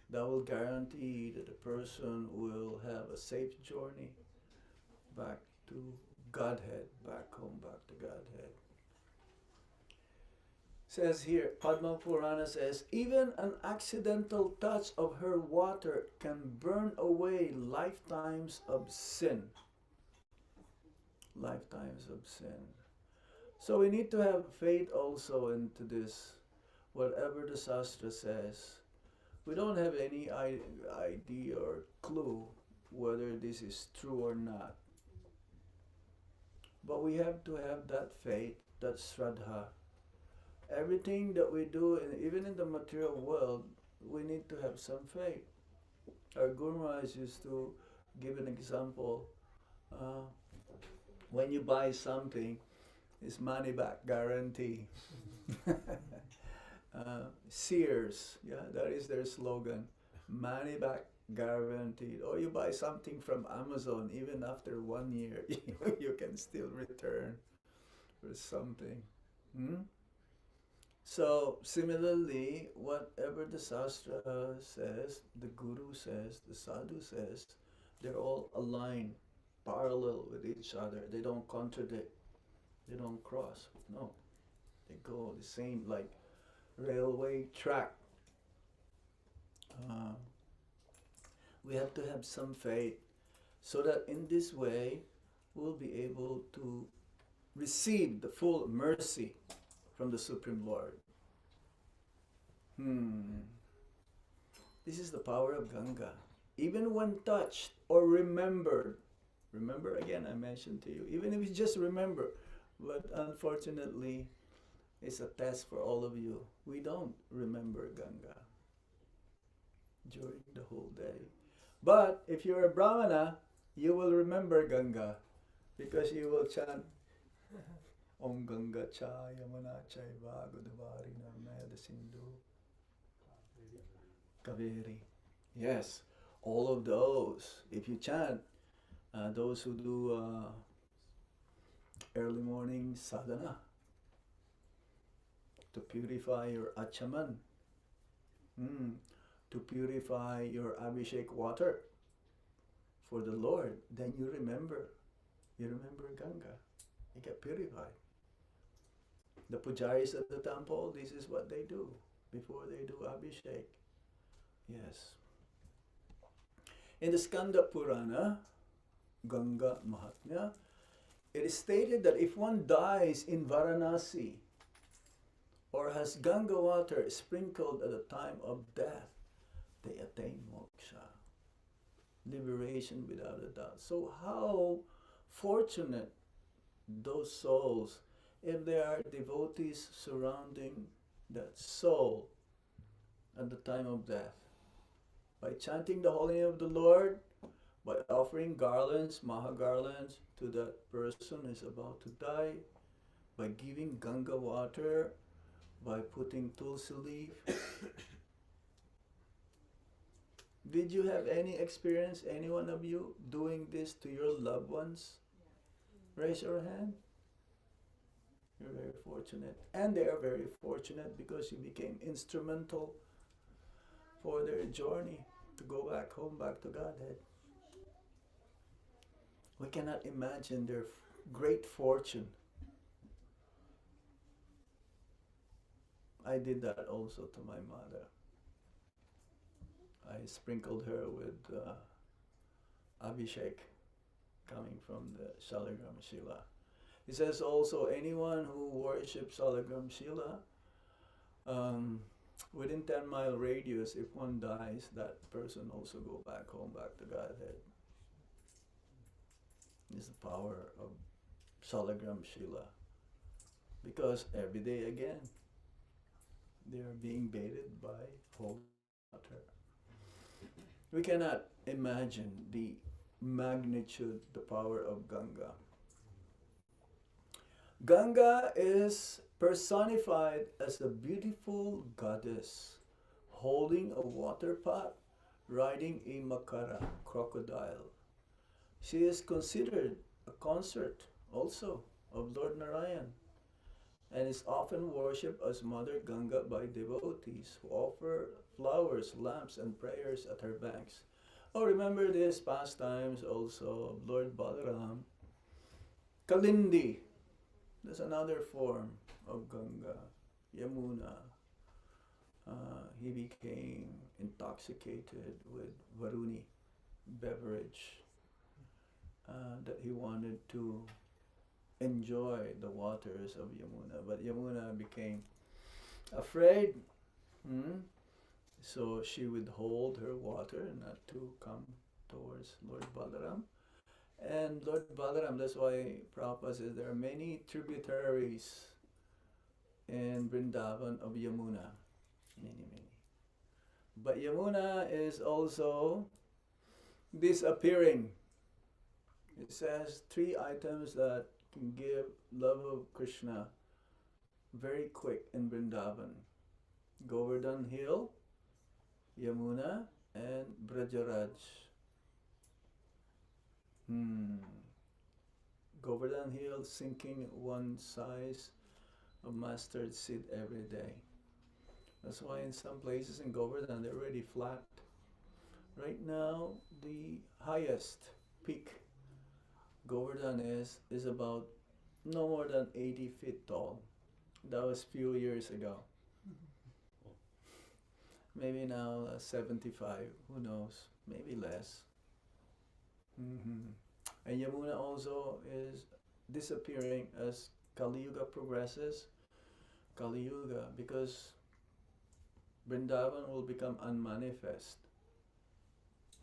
That will guarantee that the person will have a safe journey back to Godhead, back home, back to Godhead. Says here, Padma Purana says, even an accidental touch of her water can burn away lifetimes of sin. Lifetimes of sin. So we need to have faith also into this, whatever the Shastra says. We don't have any idea or clue whether this is true or not. But we have to have that faith, that Shraddha. Everything that we do, even in the material world, we need to have some faith. Our Guru Maharaj used to give an example. When you buy something, it's money back guarantee. Sears, that is their slogan. Money back guaranteed. Or you buy something from Amazon, even after 1 year, you can still return for something. So similarly, whatever the Shastra says, the Guru says, the Sadhu says, they're all aligned, parallel with each other. They don't contradict. They don't cross. No. They go the same, like railway track. We have to have some faith so that in this way we'll be able to receive the full mercy from the Supreme Lord. This is the power of Ganga. Even when touched or remembered, remember again, I mentioned to you, even if you just remember, but unfortunately, it's a test for all of you. We don't remember Ganga during the whole day. But if you're a Brahmana, you will remember Ganga because you will chant Om Ganga Cha Yamuna Chaiva Godavari Narmada Sindhu Kaveri. Yes, all of those. If you chant, those who do early morning sadhana to purify your achaman, to purify your abhishek water for the Lord, then you remember Ganga. You get purified. The pujaris at the temple, this is what they do before they do abhishek. Yes. In the Skanda Purana, Ganga Mahatmya, it is stated that if one dies in Varanasi or has Ganga water sprinkled at the time of death, they attain moksha, liberation without a doubt. So how fortunate those souls if there are devotees surrounding that soul at the time of death. By chanting the holy name of the Lord, by offering garlands, maha garlands to that person who is about to die, by giving Ganga water, by putting tulsi leaf. Did you have any experience, any one of you, doing this to your loved ones? Raise your hand. You're very fortunate. And they are very fortunate because you became instrumental for their journey to go back home, back to Godhead. We cannot imagine their great fortune. I did that also to my mother. I sprinkled her with Abhishek coming from the Shalagram Shila. It says also anyone who worships Shalagram Shila, within 10-mile radius, if one dies, that person also go back home, back to Godhead. It's the power of Shalagram Shila. Because every day again, they are being bathed by holy water. We cannot imagine the magnitude, the power of Ganga. Ganga is personified as a beautiful goddess holding a water pot, riding a makara, crocodile. She is considered a consort also of Lord Narayan and is often worshipped as Mother Ganga by devotees who offer flowers, lamps, and prayers at her banks. Oh, remember this pastimes also of Lord Balaram. Kalindi, that's another form of Ganga. Yamuna, he became intoxicated with Varuni beverage that he wanted to enjoy the waters of Yamuna, but Yamuna became afraid, so she would hold her water not to come towards Lord Balaram. And Lord Balaram, that's why Prabhupada says there are many tributaries in Vrindavan of Yamuna, many. But Yamuna is also disappearing. It says 3 items that can give love of Krishna very quick in Vrindavan. Govardhan Hill, Yamuna, and Brajaraj. Govardhan Hill sinking 1 size of mustard seed every day. That's why in some places in Govardhan they're already flat. Right now the highest peak Govardhan is about no more than 80 feet tall. That was few years ago. Maybe now 75, who knows, maybe less. And Yamuna also is disappearing as Kali Yuga progresses. Kali Yuga, because Vrindavan will become unmanifest.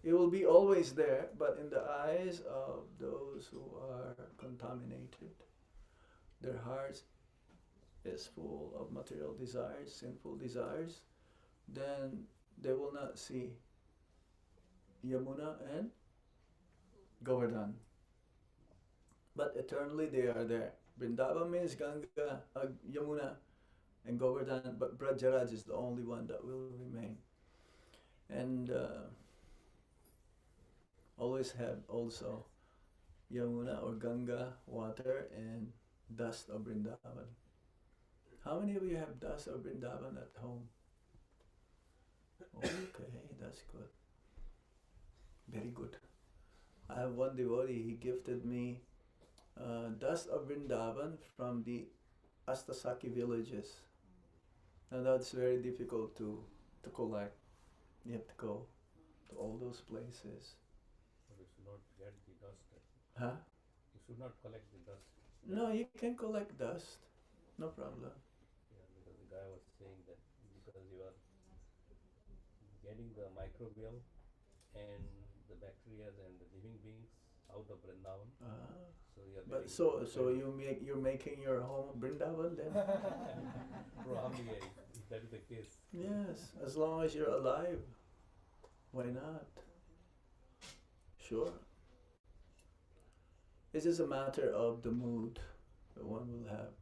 It will be always there, but in the eyes of those who are contaminated, their hearts is full of material desires, sinful desires, then they will not see Yamuna and Govardhan. But eternally they are there. Vrindavan means Ganga, Yamuna, and Govardhan, but Brajaraj is the only one that will remain. And always have also Yamuna or Ganga water and dust of Vrindavan. How many of you have dust of Vrindavan at home? Okay, that's good. Very good. I have one devotee, he gifted me dust of Vrindavan from the Astasaki villages. Now that's very difficult to collect. You have to go to all those places. But you should not get the dust. Huh? You should not collect the dust. No, you can collect dust. No problem. Yeah, because the guy was saying that because you are getting the microbial and the bacteria and the living beings out of Vrindavan. So you are But getting so you're making your home Vrindavan then? probably if that is the case. Yes, as long as you're alive. Why not? Sure. It's just a matter of the mood that one will have.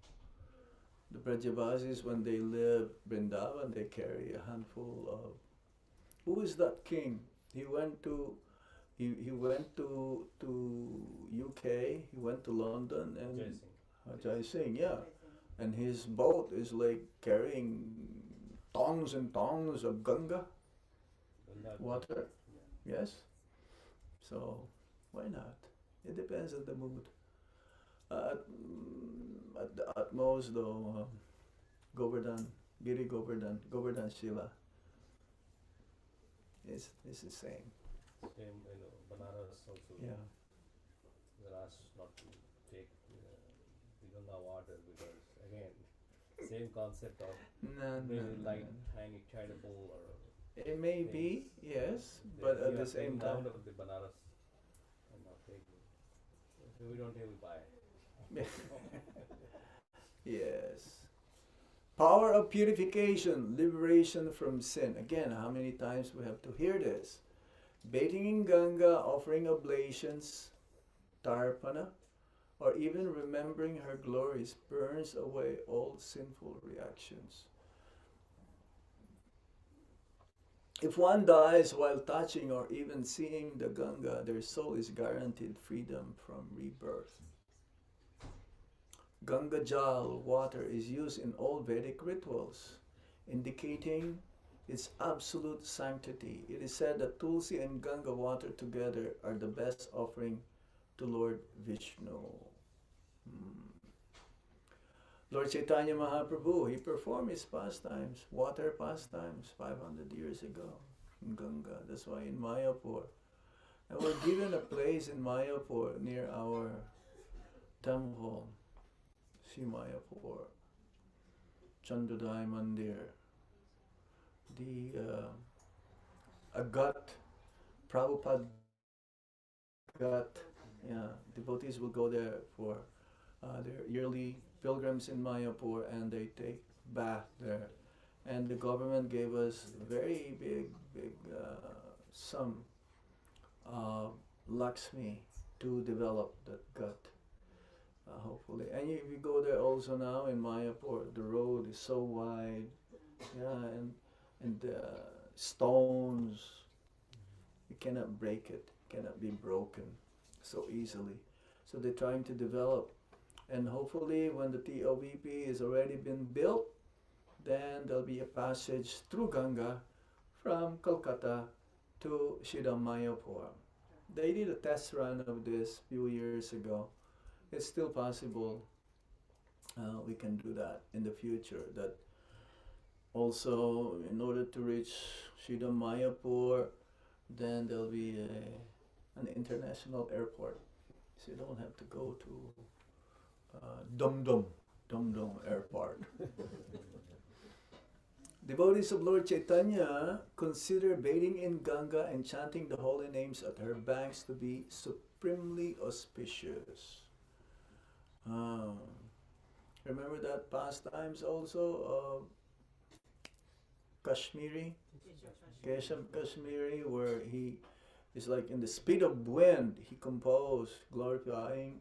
The Brajavasis, when they live Vrindavan, they carry a handful of. Who is that king? He went to UK. He went to London and Jai Singh, yeah. And his boat is like carrying tongs and tongs of Ganga water. Yeah. Yes. So why not? It depends on the mood. At most though, Govardhan, Giri Govardhan, Govardhan Shila is the same. Same, Banaras also. Yeah. They're asked not to take the Ganga water because again, same concept of really light, tiny, charitable or. It may be, yes, They- but we at are the same taking time. out of the Banaras and not taking. So we don't even buy. Yes. Power of purification, liberation from sin. Again, how many times we have to hear this? Bathing in Ganga, offering oblations, tarpana, or even remembering her glories burns away all sinful reactions. If one dies while touching or even seeing the Ganga, their soul is guaranteed freedom from rebirth. Ganga Jal water is used in all Vedic rituals, indicating its absolute sanctity. It is said that Tulsi and Ganga water together are the best offering to Lord Vishnu. Lord Chaitanya Mahaprabhu, he performed his pastimes, water pastimes, 500 years ago in Ganga. That's why in Mayapur. And we're given a place in Mayapur near our temple, Sri Mayapur, Chandradai Mandir. A gut, Prabhupada gut, yeah, devotees will go there for their yearly pilgrims in Mayapur and they take bath there. And the government gave us very big sum of Lakshmi to develop that gut, hopefully. And if you go there also now in Mayapur, the road is so wide, yeah, and the stones, you cannot break it, cannot be broken so easily. So they're trying to develop. And hopefully when the TOVP is already been built, then there'll be a passage through Ganga from Kolkata to Shidam Mayapur. They did a test run of this few years ago. It's still possible we can do that in the future. That also, in order to reach Shidam Mayapur, then there'll be an international airport. So you don't have to go to Dum Dum Airport. Devotees of Lord Chaitanya consider bathing in Ganga and chanting the holy names at her banks to be supremely auspicious. Remember that pastimes also of Kashmiri? Keshav Kashmiri, where he is like in the speed of wind, he composed glorifying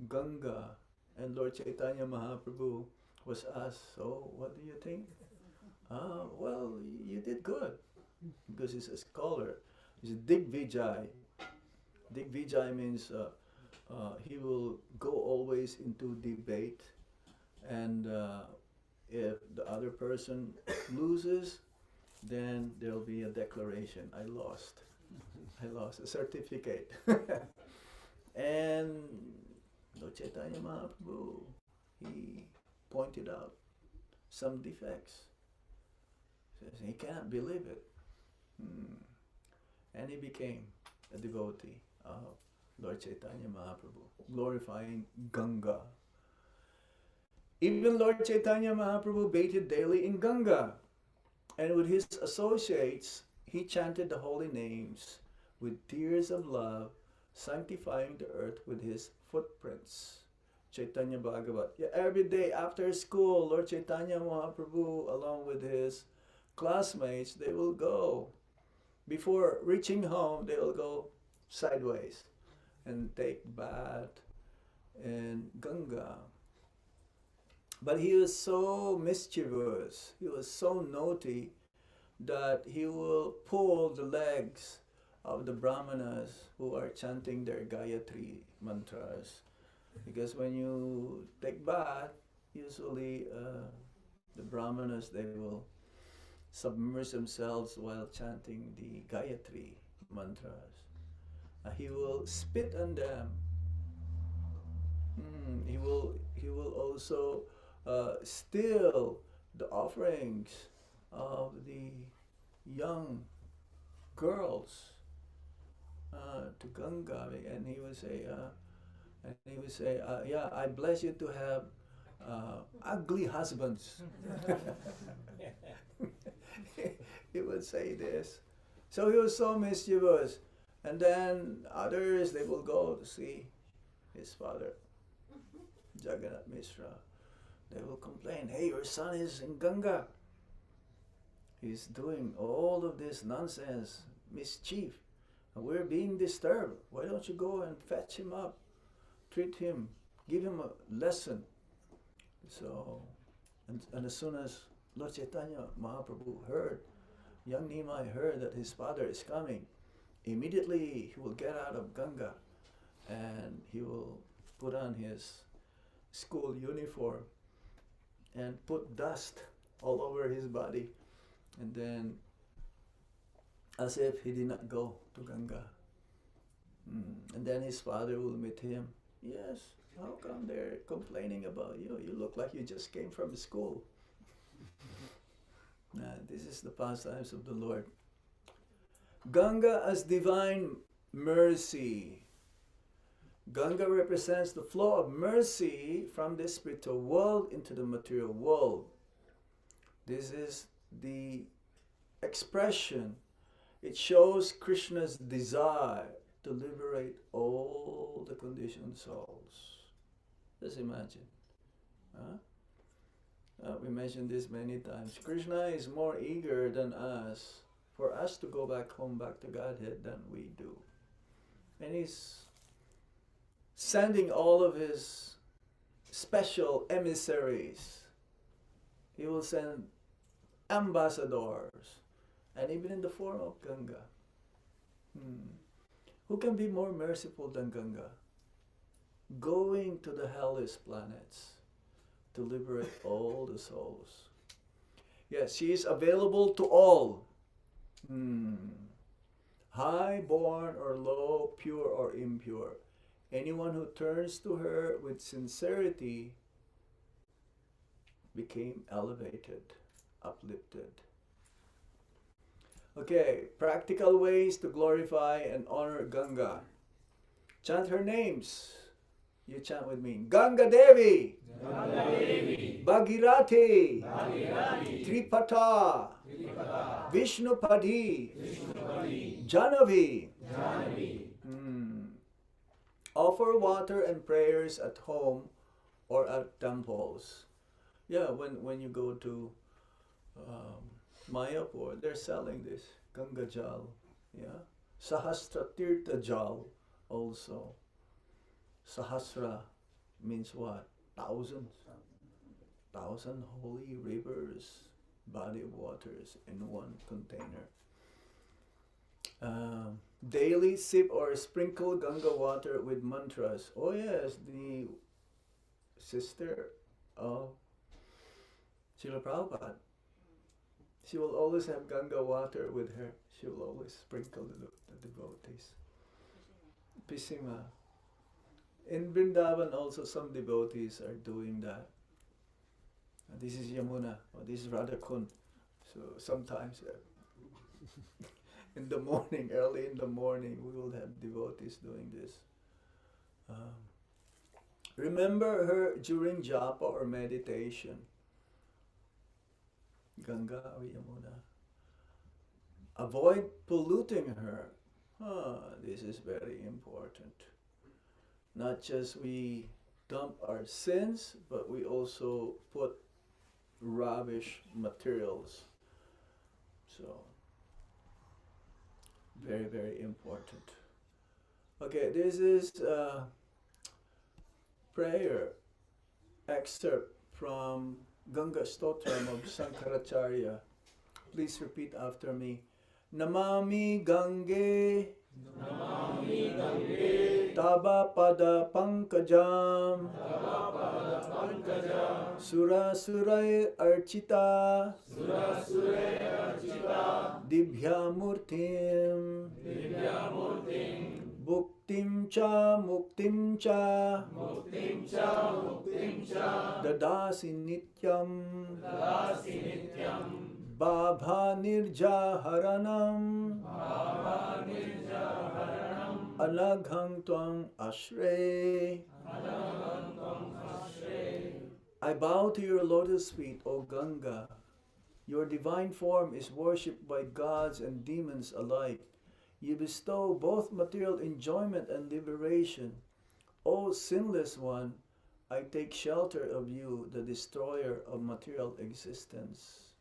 Ganga, and Lord Chaitanya Mahaprabhu was asked, so what do you think? Well, you did good, because he's a scholar. He's a Digvijay. Digvijay means he will go always into debate, and if the other person loses, then there'll be a declaration, I lost a certificate. And Lord Chaitanya Mahaprabhu, he pointed out some defects. Says he can't believe it. And he became a devotee of Lord Chaitanya Mahaprabhu, glorifying Ganga. Even Lord Chaitanya Mahaprabhu bathed daily in Ganga, and with his associates, he chanted the holy names with tears of love, sanctifying the earth with his footprints. Chaitanya Bhagavat. Yeah, every day after school, Lord Chaitanya Mahaprabhu, along with his classmates, they will go. Before reaching home, they will go sideways and take bath in Ganga. But he was so mischievous, he was so naughty, that he will pull the legs of the brahmanas who are chanting their Gayatri mantras. Because when you take bath, usually the brahmanas, they will submerge themselves while chanting the Gayatri mantras. He will spit on them. He will also steal the offerings of the young girls to Ganga, and he would say, yeah, I bless you to have ugly husbands. He would say this. So he was so mischievous. And then others, they will go to see his father, Jagannath Mishra. They will complain, hey, your son is in Ganga. He's doing all of this nonsense, mischief, and we're being disturbed. Why don't you go and fetch him up, treat him, give him a lesson? So, and as soon as Lord Chaitanya Mahaprabhu heard, young Nimai heard that his father is coming, immediately he will get out of Ganga and he will put on his school uniform and put dust all over his body, and then as if he did not go to Ganga. And then his father will meet him. Yes, how come they're complaining about you? You look like you just came from school. This is the pastimes of the Lord. Ganga as divine mercy. Ganga represents the flow of mercy from the spiritual world into the material world. This is the expression. It shows Krishna's desire to liberate all the conditioned souls. Just imagine. We mentioned this many times. Krishna is more eager than us for us to go back home, back to Godhead, than we do. And he's sending all of his special emissaries. He will send ambassadors, and even in the form of Ganga. Who can be more merciful than Ganga? Going to the hellish planets to liberate all the souls. Yes, she is available to all. High born or low, pure or impure. Anyone who turns to her with sincerity became elevated, uplifted. Okay, practical ways to glorify and honor Ganga. Chant her names You chant with me. Ganga Devi. Ganga Devi. Bhagirathi. Bhagirathi. Tripata. Tripata. Vishnupadi. Vishnupadi. Janavi. Janavi. Offer water and prayers at home or at temples. Yeah, when you go to Mayapur, they're selling this Ganga Jal. Yeah, Sahasra Tirtha Jal also. Sahasra means what? Thousands. 1,000 holy rivers, body of waters in one container. Daily sip or sprinkle Ganga water with mantras. Oh yes, the sister of Srila Prabhupada. She will always have Ganga water with her. She will always sprinkle the devotees. Pisima. In Vrindavan also some devotees are doing that. This is Yamuna, or this is Radhakund. So sometimes in the morning, early in the morning, we will have devotees doing this. Remember her during japa or meditation. Ganga or Yamuna. Avoid polluting her. This is very important. Not just we dump our sins, but we also put rubbish materials. So, very, very important. Okay, this is a prayer excerpt from Ganga Stotram of Sankaracharya. Please repeat after me. Namami Gange, Namami Gange, Taba Pada Pankajam, Tava Pada Pankajam, Sura Suray Archita, Sura Sure Archita, Dibhya Murtim, Divya Murtim, Bhuktim Cha Muktim Cha, Muktim Cha Muktim Cha, Dadasi Nityam, Dadasi Nityam, Babha Nirjaharanam, Bhava Nirjaharanam, Anagham Tvam Ashray. Anagam Tvam Ashre. I bow to your lotus feet, O Ganga. Your divine form is worshipped by gods and demons alike. You bestow both material enjoyment and liberation. O sinless one, I take shelter of you, the destroyer of material existence.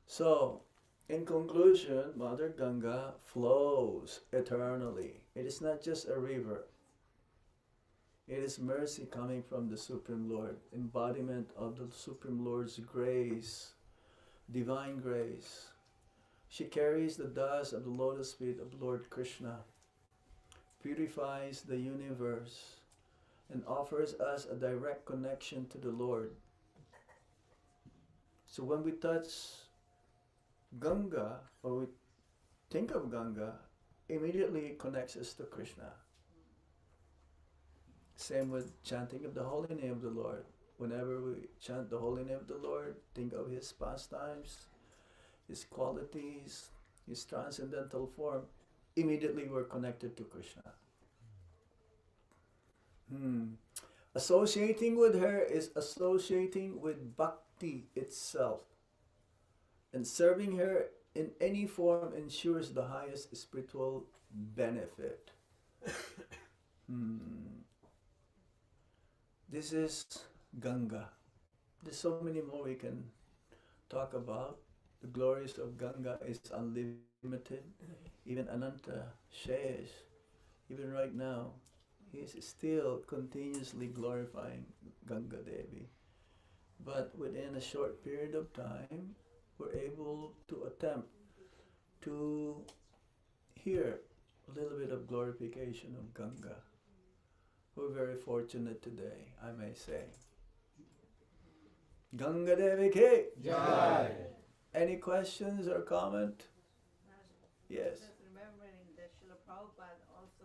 So, in conclusion, Mother Ganga flows eternally. It is not just a river. It is mercy coming from the Supreme Lord, embodiment of the Supreme Lord's grace, divine grace. She carries the dust of the lotus feet of Lord Krishna, purifies the universe, and offers us a direct connection to the Lord. So when we touch Ganga, or we think of Ganga, immediately it connects us to Krishna. Same with chanting of the holy name of the Lord. Whenever we chant the holy name of the Lord, think of His pastimes, His qualities, His transcendental form, immediately we're connected to Krishna. Associating with her is associating with Bhakti itself. And serving her in any form ensures the highest spiritual benefit. This is Ganga. There's so many more we can talk about. The glories of Ganga is unlimited. Even Ananta shares, even right now, he is still continuously glorifying Ganga Devi. But within a short period of time, we're able to attempt to hear a little bit of glorification of Ganga. We're very fortunate today, I may say. Ganga Devi Ki Jai. Any questions or comment? Yes. Just remembering that Srila Prabhupada also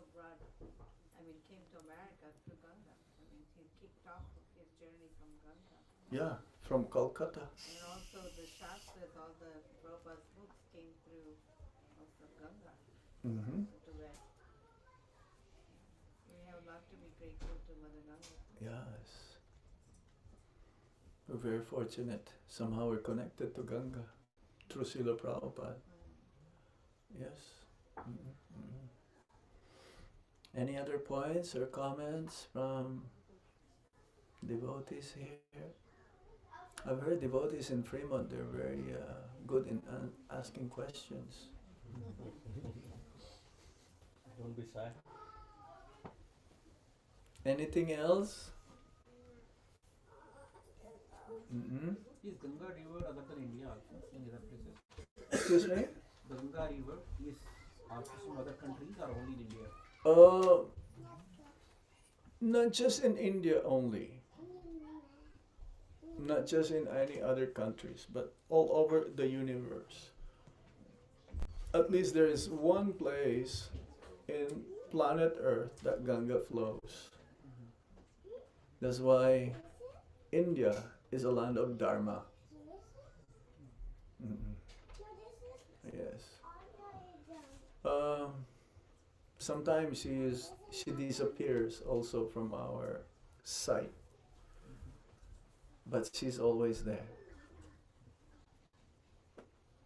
came to America through Ganga. He kicked off his journey from Ganga. Yeah, from Kolkata. And also the Shastras, all the Prabhupada's books came through also Ganga to West. We have a lot to be grateful to Mother Ganga. Yes. We're very fortunate. Somehow we're connected to Ganga through Srila Prabhupada. Yes. Mm-hmm. Any other points or comments from devotees here? I've heard devotees in Fremont, they're very good in asking questions. Don't be shy. Anything else? Mm-hmm. Is Ganga river other than India also in other places? Excuse me? Ganga river is also from other countries or only in India? Not just in India only. Not just in any other countries, but all over the universe. At least there is one place in planet Earth that Ganga flows. That's why India is a land of Dharma. Yes. Sometimes she disappears also from our sight, but she's always there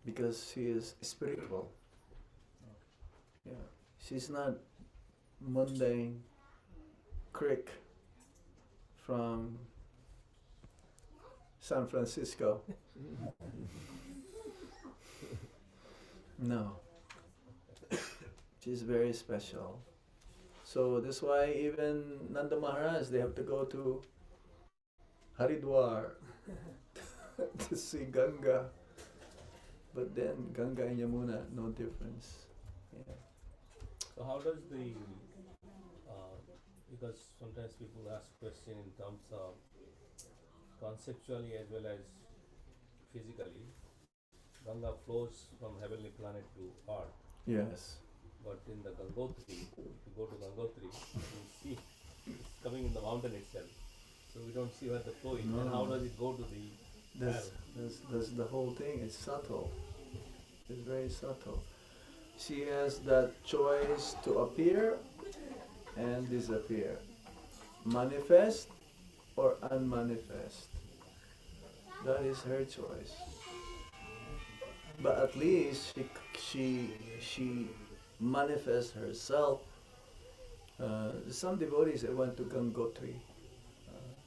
because she is spiritual. Yeah, she's not mundane crick from San Francisco. No. She's very special. So that's why even Nanda Maharaj, they have to go to Haridwar to see Ganga. But then Ganga and Yamuna, no difference. Yeah. So how does the, because sometimes people ask question in terms of conceptually as well as physically, Ganga flows from heavenly planet to earth. Yes. But in the Gangotri, if you go to Gangotri, you see it's coming in the mountain itself. So we don't see where the flow is. No. And how does it go to the That's the whole thing. It's subtle. It's very subtle. She has that choice to appear and disappear, manifest or unmanifest. That is her choice. But at least she manifests herself. Some devotees that went to Gangotri,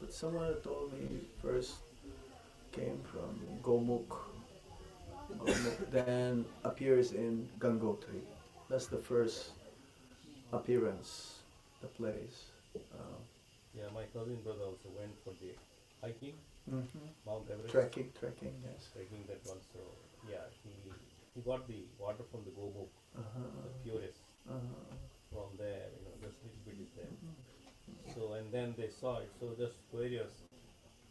but someone told me first came from Gomukh, then appears in Gangotri. That's the first appearance, the place. Yeah, my cousin brother also went for the hiking, Mount Everest. Trekking, yes. Trekking that one. So yeah, he got the water from the Gomukh, the purest. From there, just little bit is there. So and then they saw it. So just curious.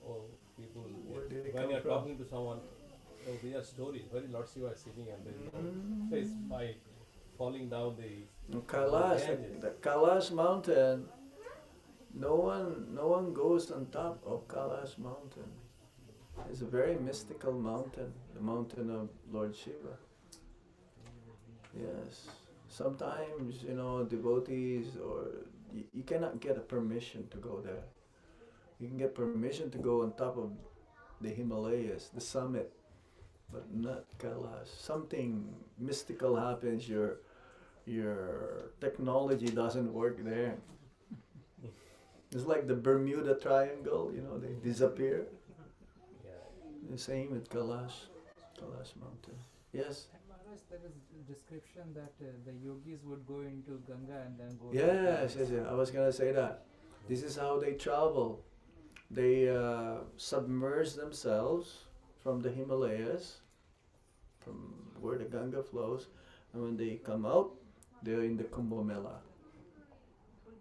Oh, people, when you're talking to someone, oh, these are stories. Very Lord Shiva is sitting and then face by falling down the Kailash, the Kailash mountain. No one goes on top of Kailash mountain. It's a very mystical mountain, the mountain of Lord Shiva. Yes. Sometimes, devotees or you cannot get a permission to go there. You can get permission to go on top of the Himalayas, the summit, but not Kailash. Something mystical happens. Your technology doesn't work there. It's like the Bermuda Triangle. They disappear. Yeah. The same with Kailash mountain. Yes. Maharaj, there is a description that the yogis would go into Ganga and then go. Yes. I was gonna say that. This is how they travel. They submerge themselves from the Himalayas, from where the Ganga flows, and when they come out, they're in the Kumbh Mela.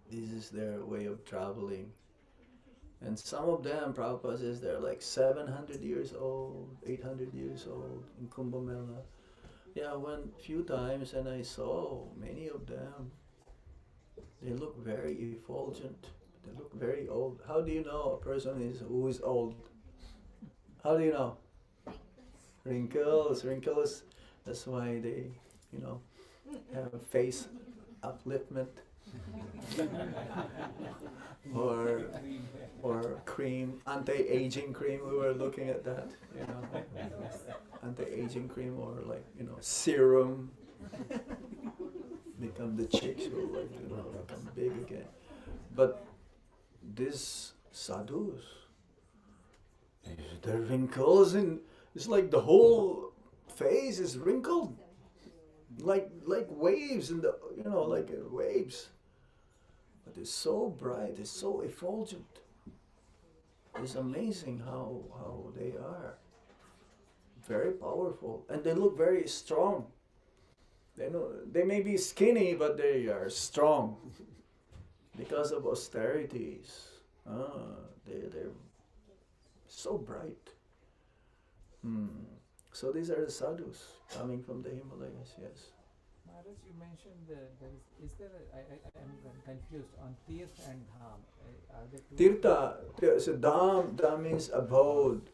This is their way of traveling. And some of them, Prabhupada says, they're like 700 years old, 800 years old in Kumbh Mela. Yeah, I went a few times and I saw many of them. They look very effulgent. They look very old. How do you know a person who is old? How do you know? Wrinkles. That's why they, have face upliftment. or cream, anti-aging cream. We were looking at that, anti-aging cream, or like serum. Become the chicks will become big again. But these sadhus, the wrinkles, and it's like the whole face is wrinkled, like waves in the like waves. But it's so bright, it's so effulgent. It's amazing how they are. Very powerful, and they look very strong. They may be skinny, but they are strong because of austerities. They're so bright. So these are the sadhus coming from the Himalayas. Yes. Maharaj, you mentioned is there I'm confused on Tirth and Dham. Are there two? Tirtha, so Dham means abode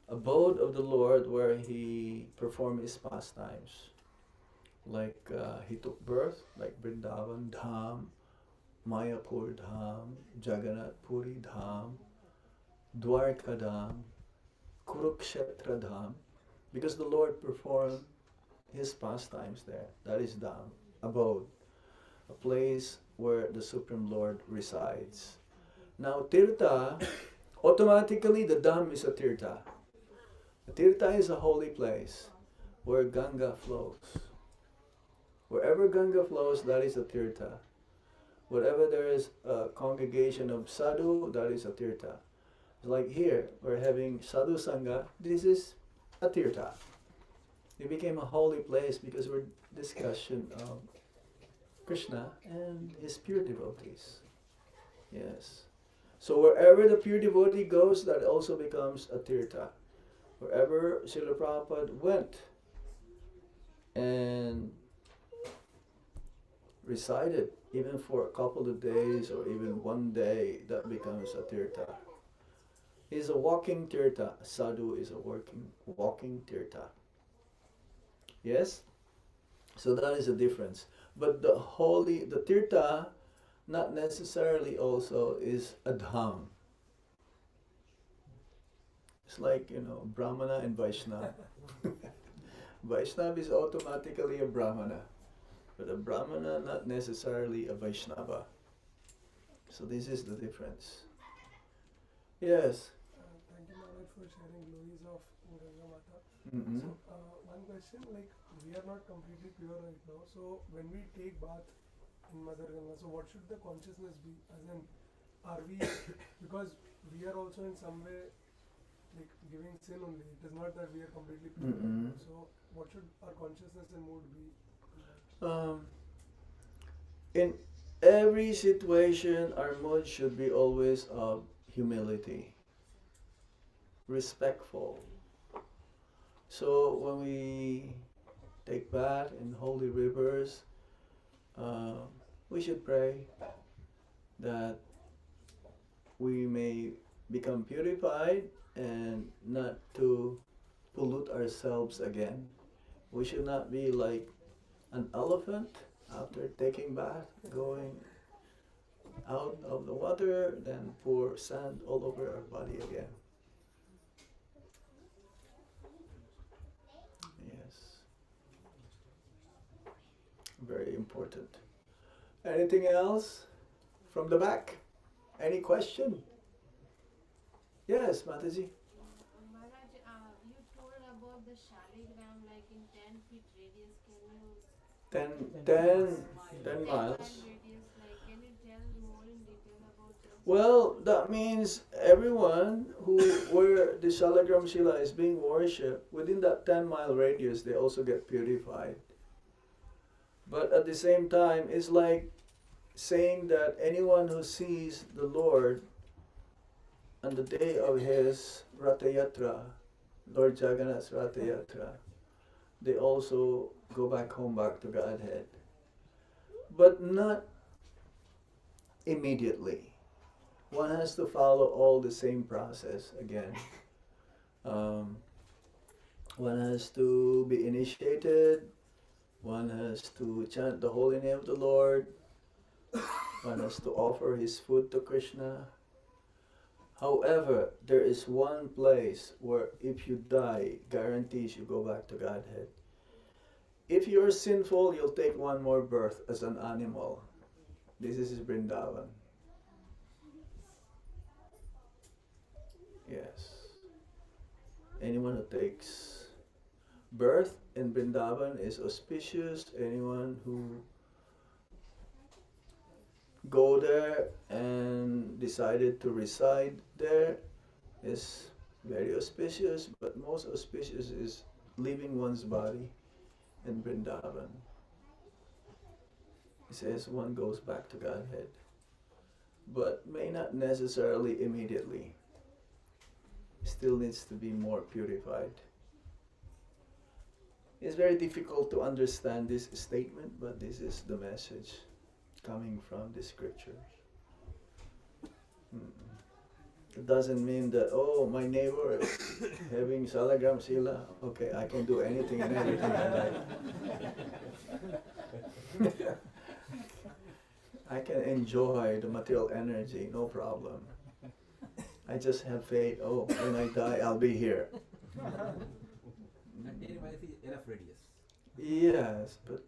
of the Lord, where He performed His pastimes. Like He took birth, like Vrindavan Dham, Mayapur Dham, Jagannath Puri Dham, Dwarka Dham, Kurukshetra Dham, because the Lord performed His pastimes there. That is Dham, abode, a place where the Supreme Lord resides. Now Tirtha, automatically the Dham is a Tirtha. A Tirtha is a holy place where Ganga flows. Wherever Ganga flows, that is a Tirtha. Wherever there is a congregation of sadhu, that is a Tirtha. Like here, we're having sadhu sangha, this is a Tirtha. It became a holy place because we're discussion of Krishna and His pure devotees. Yes. So wherever the pure devotee goes, that also becomes a Tirtha. Wherever Srila Prabhupada went and resided, even for a couple of days or even one day, that becomes a Tirtha. He's a walking Tirtha. Sadhu is a walking Tirtha. Yes? So that is a difference. But the Tirtha, not necessarily also is a Dham. It's like, Brahmana and Vaishnava. Vaishnava is automatically a Brahmana. But a Brahmana, not necessarily a Vaishnava. So this is the difference. Yes? Thank you, Maharaj, for sharing glories of Ganga Mata. Mm-hmm. So, one question, we are not completely pure right now. So, when we take bath in Mother Ganga, so what should the consciousness be? As in, are we, because we are also in some way, giving sin only. It is not that we are completely pure. Mm-hmm. So, what should our consciousness and mood be? In every situation, our mood should be always of humility, respectful. So when we take bath in holy rivers, we should pray that we may become purified and not to pollute ourselves again. We should not be like an elephant after taking bath, going out of the water, then pour sand all over our body again. Yes. Very important. Anything else from the back? Any question? Yes, Mataji. Maharaj, you told about the shaligram, like in 10 feet radius. Can you 10 miles. radius, can you tell more in detail about this? Well, that means everyone where the Shalagram Shila is being worshipped, within that 10-mile radius, they also get purified. But at the same time, it's like saying that anyone who sees the Lord on the day of his Ratha Yatra, Lord Jagannath's Ratha Yatra, they also go back home, back to Godhead. But not immediately. One has to follow all the same process again. One has to be initiated. One has to chant the holy name of the Lord. want us to offer his food to Krishna. However, there is one place where if you die, guarantees you go back to Godhead. If you're sinful, you'll take one more birth as an animal. This is Vrindavan. Yes. Anyone who takes birth in Vrindavan is auspicious. Anyone who go there and decided to reside there is very auspicious, but most auspicious is leaving one's body in Vrindavan. It says one goes back to Godhead, but may not necessarily immediately. Still needs to be more purified. It's very difficult to understand this statement, but this is the message coming from the scriptures. It doesn't mean that, oh, my neighbor is having salagram sila, okay, I can do anything and everything I like. I can enjoy the material energy, no problem. I just have faith, oh, when I die, I'll be here. And there might be enough radius. Yes, but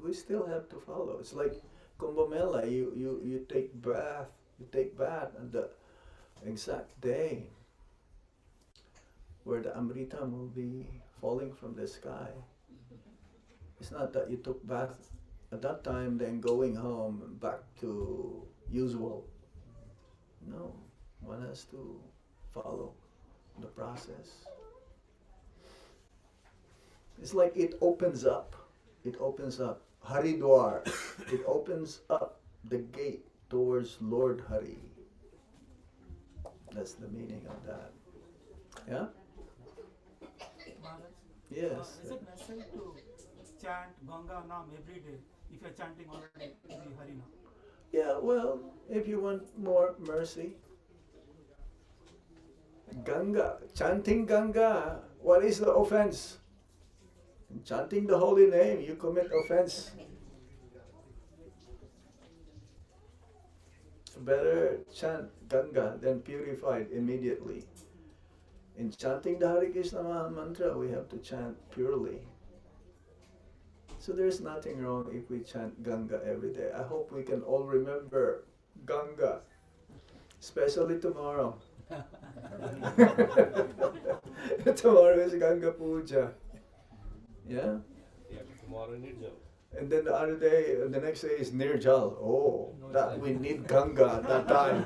we still have to follow. It's like Kumbh Mela, you take bath on the exact day where the Amrita will be falling from the sky. It's not that you took bath at that time, then going home back to usual. No, one has to follow the process. It's like it opens up. Haridwar. It opens up the gate towards Lord Hari. That's the meaning of that. Yeah? Maharaj, Yes. is it necessary to chant Ganga Naam every day if you are chanting already the Hari Naam? Yeah, well, if you want more mercy. Ganga, chanting Ganga, what is the offense? Chanting the holy name, you commit offense. Better chant Ganga than purified immediately. In chanting the Hare Krishna Maha Mantra, we have to chant purely. So there's nothing wrong if we chant Ganga every day. I hope we can all remember Ganga, especially tomorrow. Tomorrow is Ganga Puja. Yeah? Yeah, tomorrow Nirjal. And then the other day, the next day is Nirjal. Oh, that we need Ganga at that time.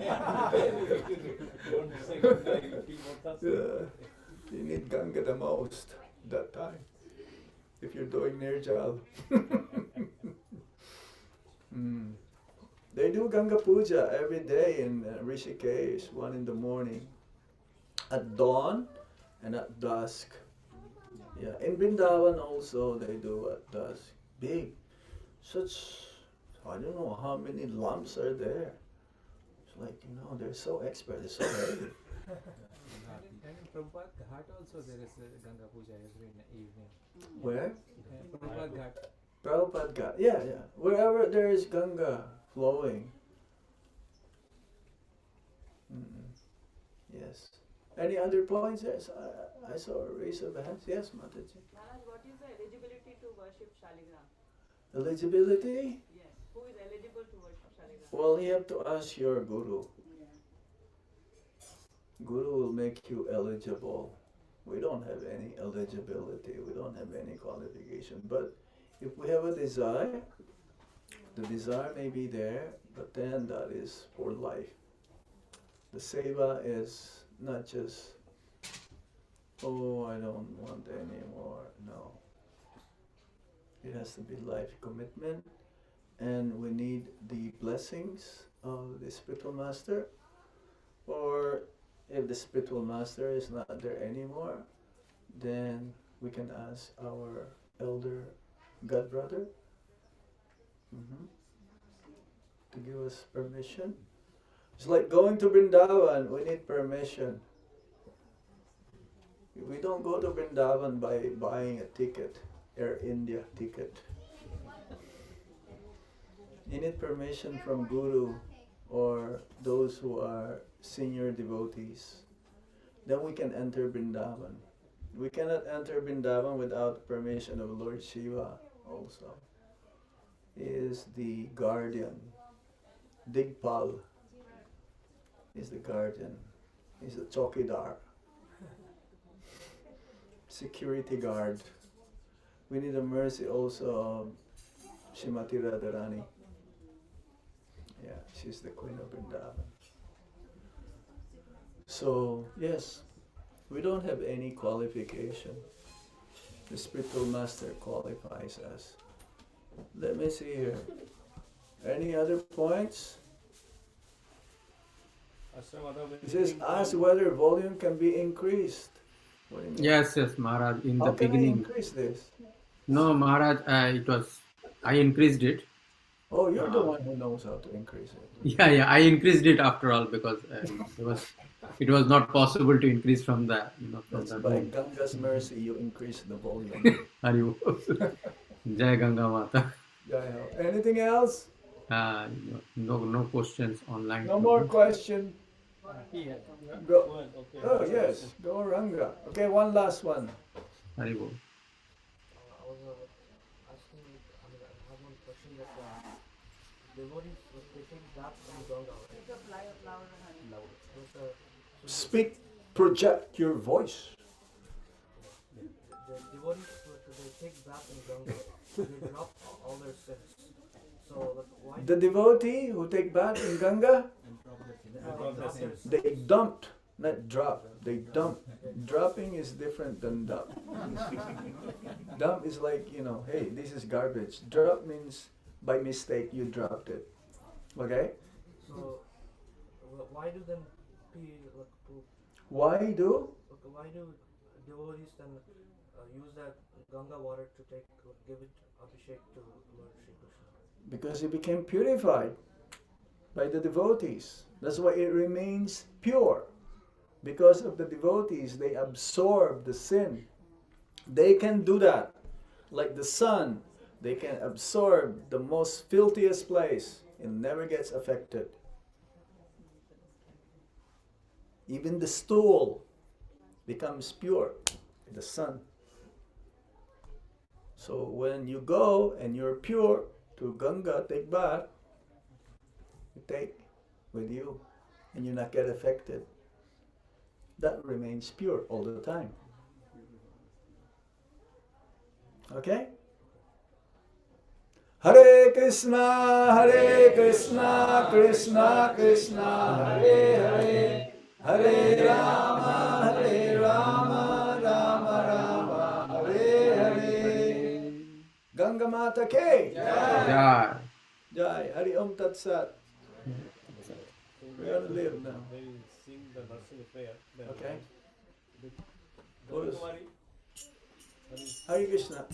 Don't say Ganga, you feel more thirsty. You need Ganga the most that time. If you're doing Nirjal. They do Ganga Puja every day in Rishikesh, 1 in the morning, at dawn and at dusk. Yeah, in Vrindavan also they do at dusk. Big, I don't know how many lamps are there. It's like, they're so expert, they're so heavy. And in Prabhupada Ghat also there is a Ganga Puja every evening. Where? Prabhupada Ghat. Prabhupada Ghat. Yeah. Wherever there is Ganga flowing. Yes. Any other points? Yes, I saw a raise of hands. Yes, Mataji. Maharaj, what is the eligibility to worship Shaligram? Eligibility? Yes. Who is eligible to worship Shaligram? Well, you have to ask your guru. Guru will make you eligible. We don't have any eligibility. We don't have any qualification. But if we have a desire, the desire may be there, but then that is for life. The seva is not just, oh, I don't want any more. No. It has to be life commitment, and we need the blessings of the spiritual master. Or if the spiritual master is not there anymore, then we can ask our elder god brother to give us permission. It's like going to Vrindavan, we need permission. We don't go to Vrindavan by buying a ticket, Air India ticket. You need permission from Guru or those who are senior devotees. Then we can enter Vrindavan. We cannot enter Vrindavan without permission of Lord Shiva also. He is the guardian. Digpal is the guardian. He's a chokidar. Security guard. We need the mercy also of Shrimati Radharani. Yeah, she's the queen of Vrindavan. So, yes, we don't have any qualification. The spiritual master qualifies us. Let me see here. Any other points? It says, ask whether volume can be increased. What do you mean? Yes, Maharaj. In How the can I beginning. increase this? No, Maharaj. I increased it. Oh, you're the one who knows how to increase it. Yeah. I increased it after all because it was not possible to increase from the from That's the by room. Ganga's mercy you increase the volume. Hari Bol. Jai Ganga Mata. Jai Ho. Anything else? No questions online. No more question. Yeah. Go. Okay. Oh yes, go Ranga. Okay, one last one. Hari Bol. I was asking, I have one question that devotees were taking bath in Ganga, right? Pick up louder, honey. So Speak, project your voice. the devotees they take bath in Ganga, they drop all their sins. So like, why The devotee who take bath in Ganga, they dumped, not drop. They dump. Dropping is different than dump. Dump is like, hey, this is garbage. Drop means by mistake you dropped it. Okay? So why do them Why do? why do devotees then use that Ganga water to give it abhishek to Lord Shri Krishna? Because it became purified by the devotees. That's why it remains pure. Because of the devotees, they absorb the sin. They can do that. Like the sun, they can absorb the most filthiest place and never gets affected. Even the stool becomes pure in the sun. So when you go and you're pure to Ganga, take bath, you take with you and you not get affected. That remains pure all the time. Okay? Hare Krishna, Krishna Krishna, Hare Hare, Hare Rama, Rama Rama, Hare Hare. Ganga Mata Ke Jai. Jai. Hari Om Tat Sat. We're going to live now. Maybe sing the nursing prayer. Then Okay. Gauri Kumari. Hare Krishna.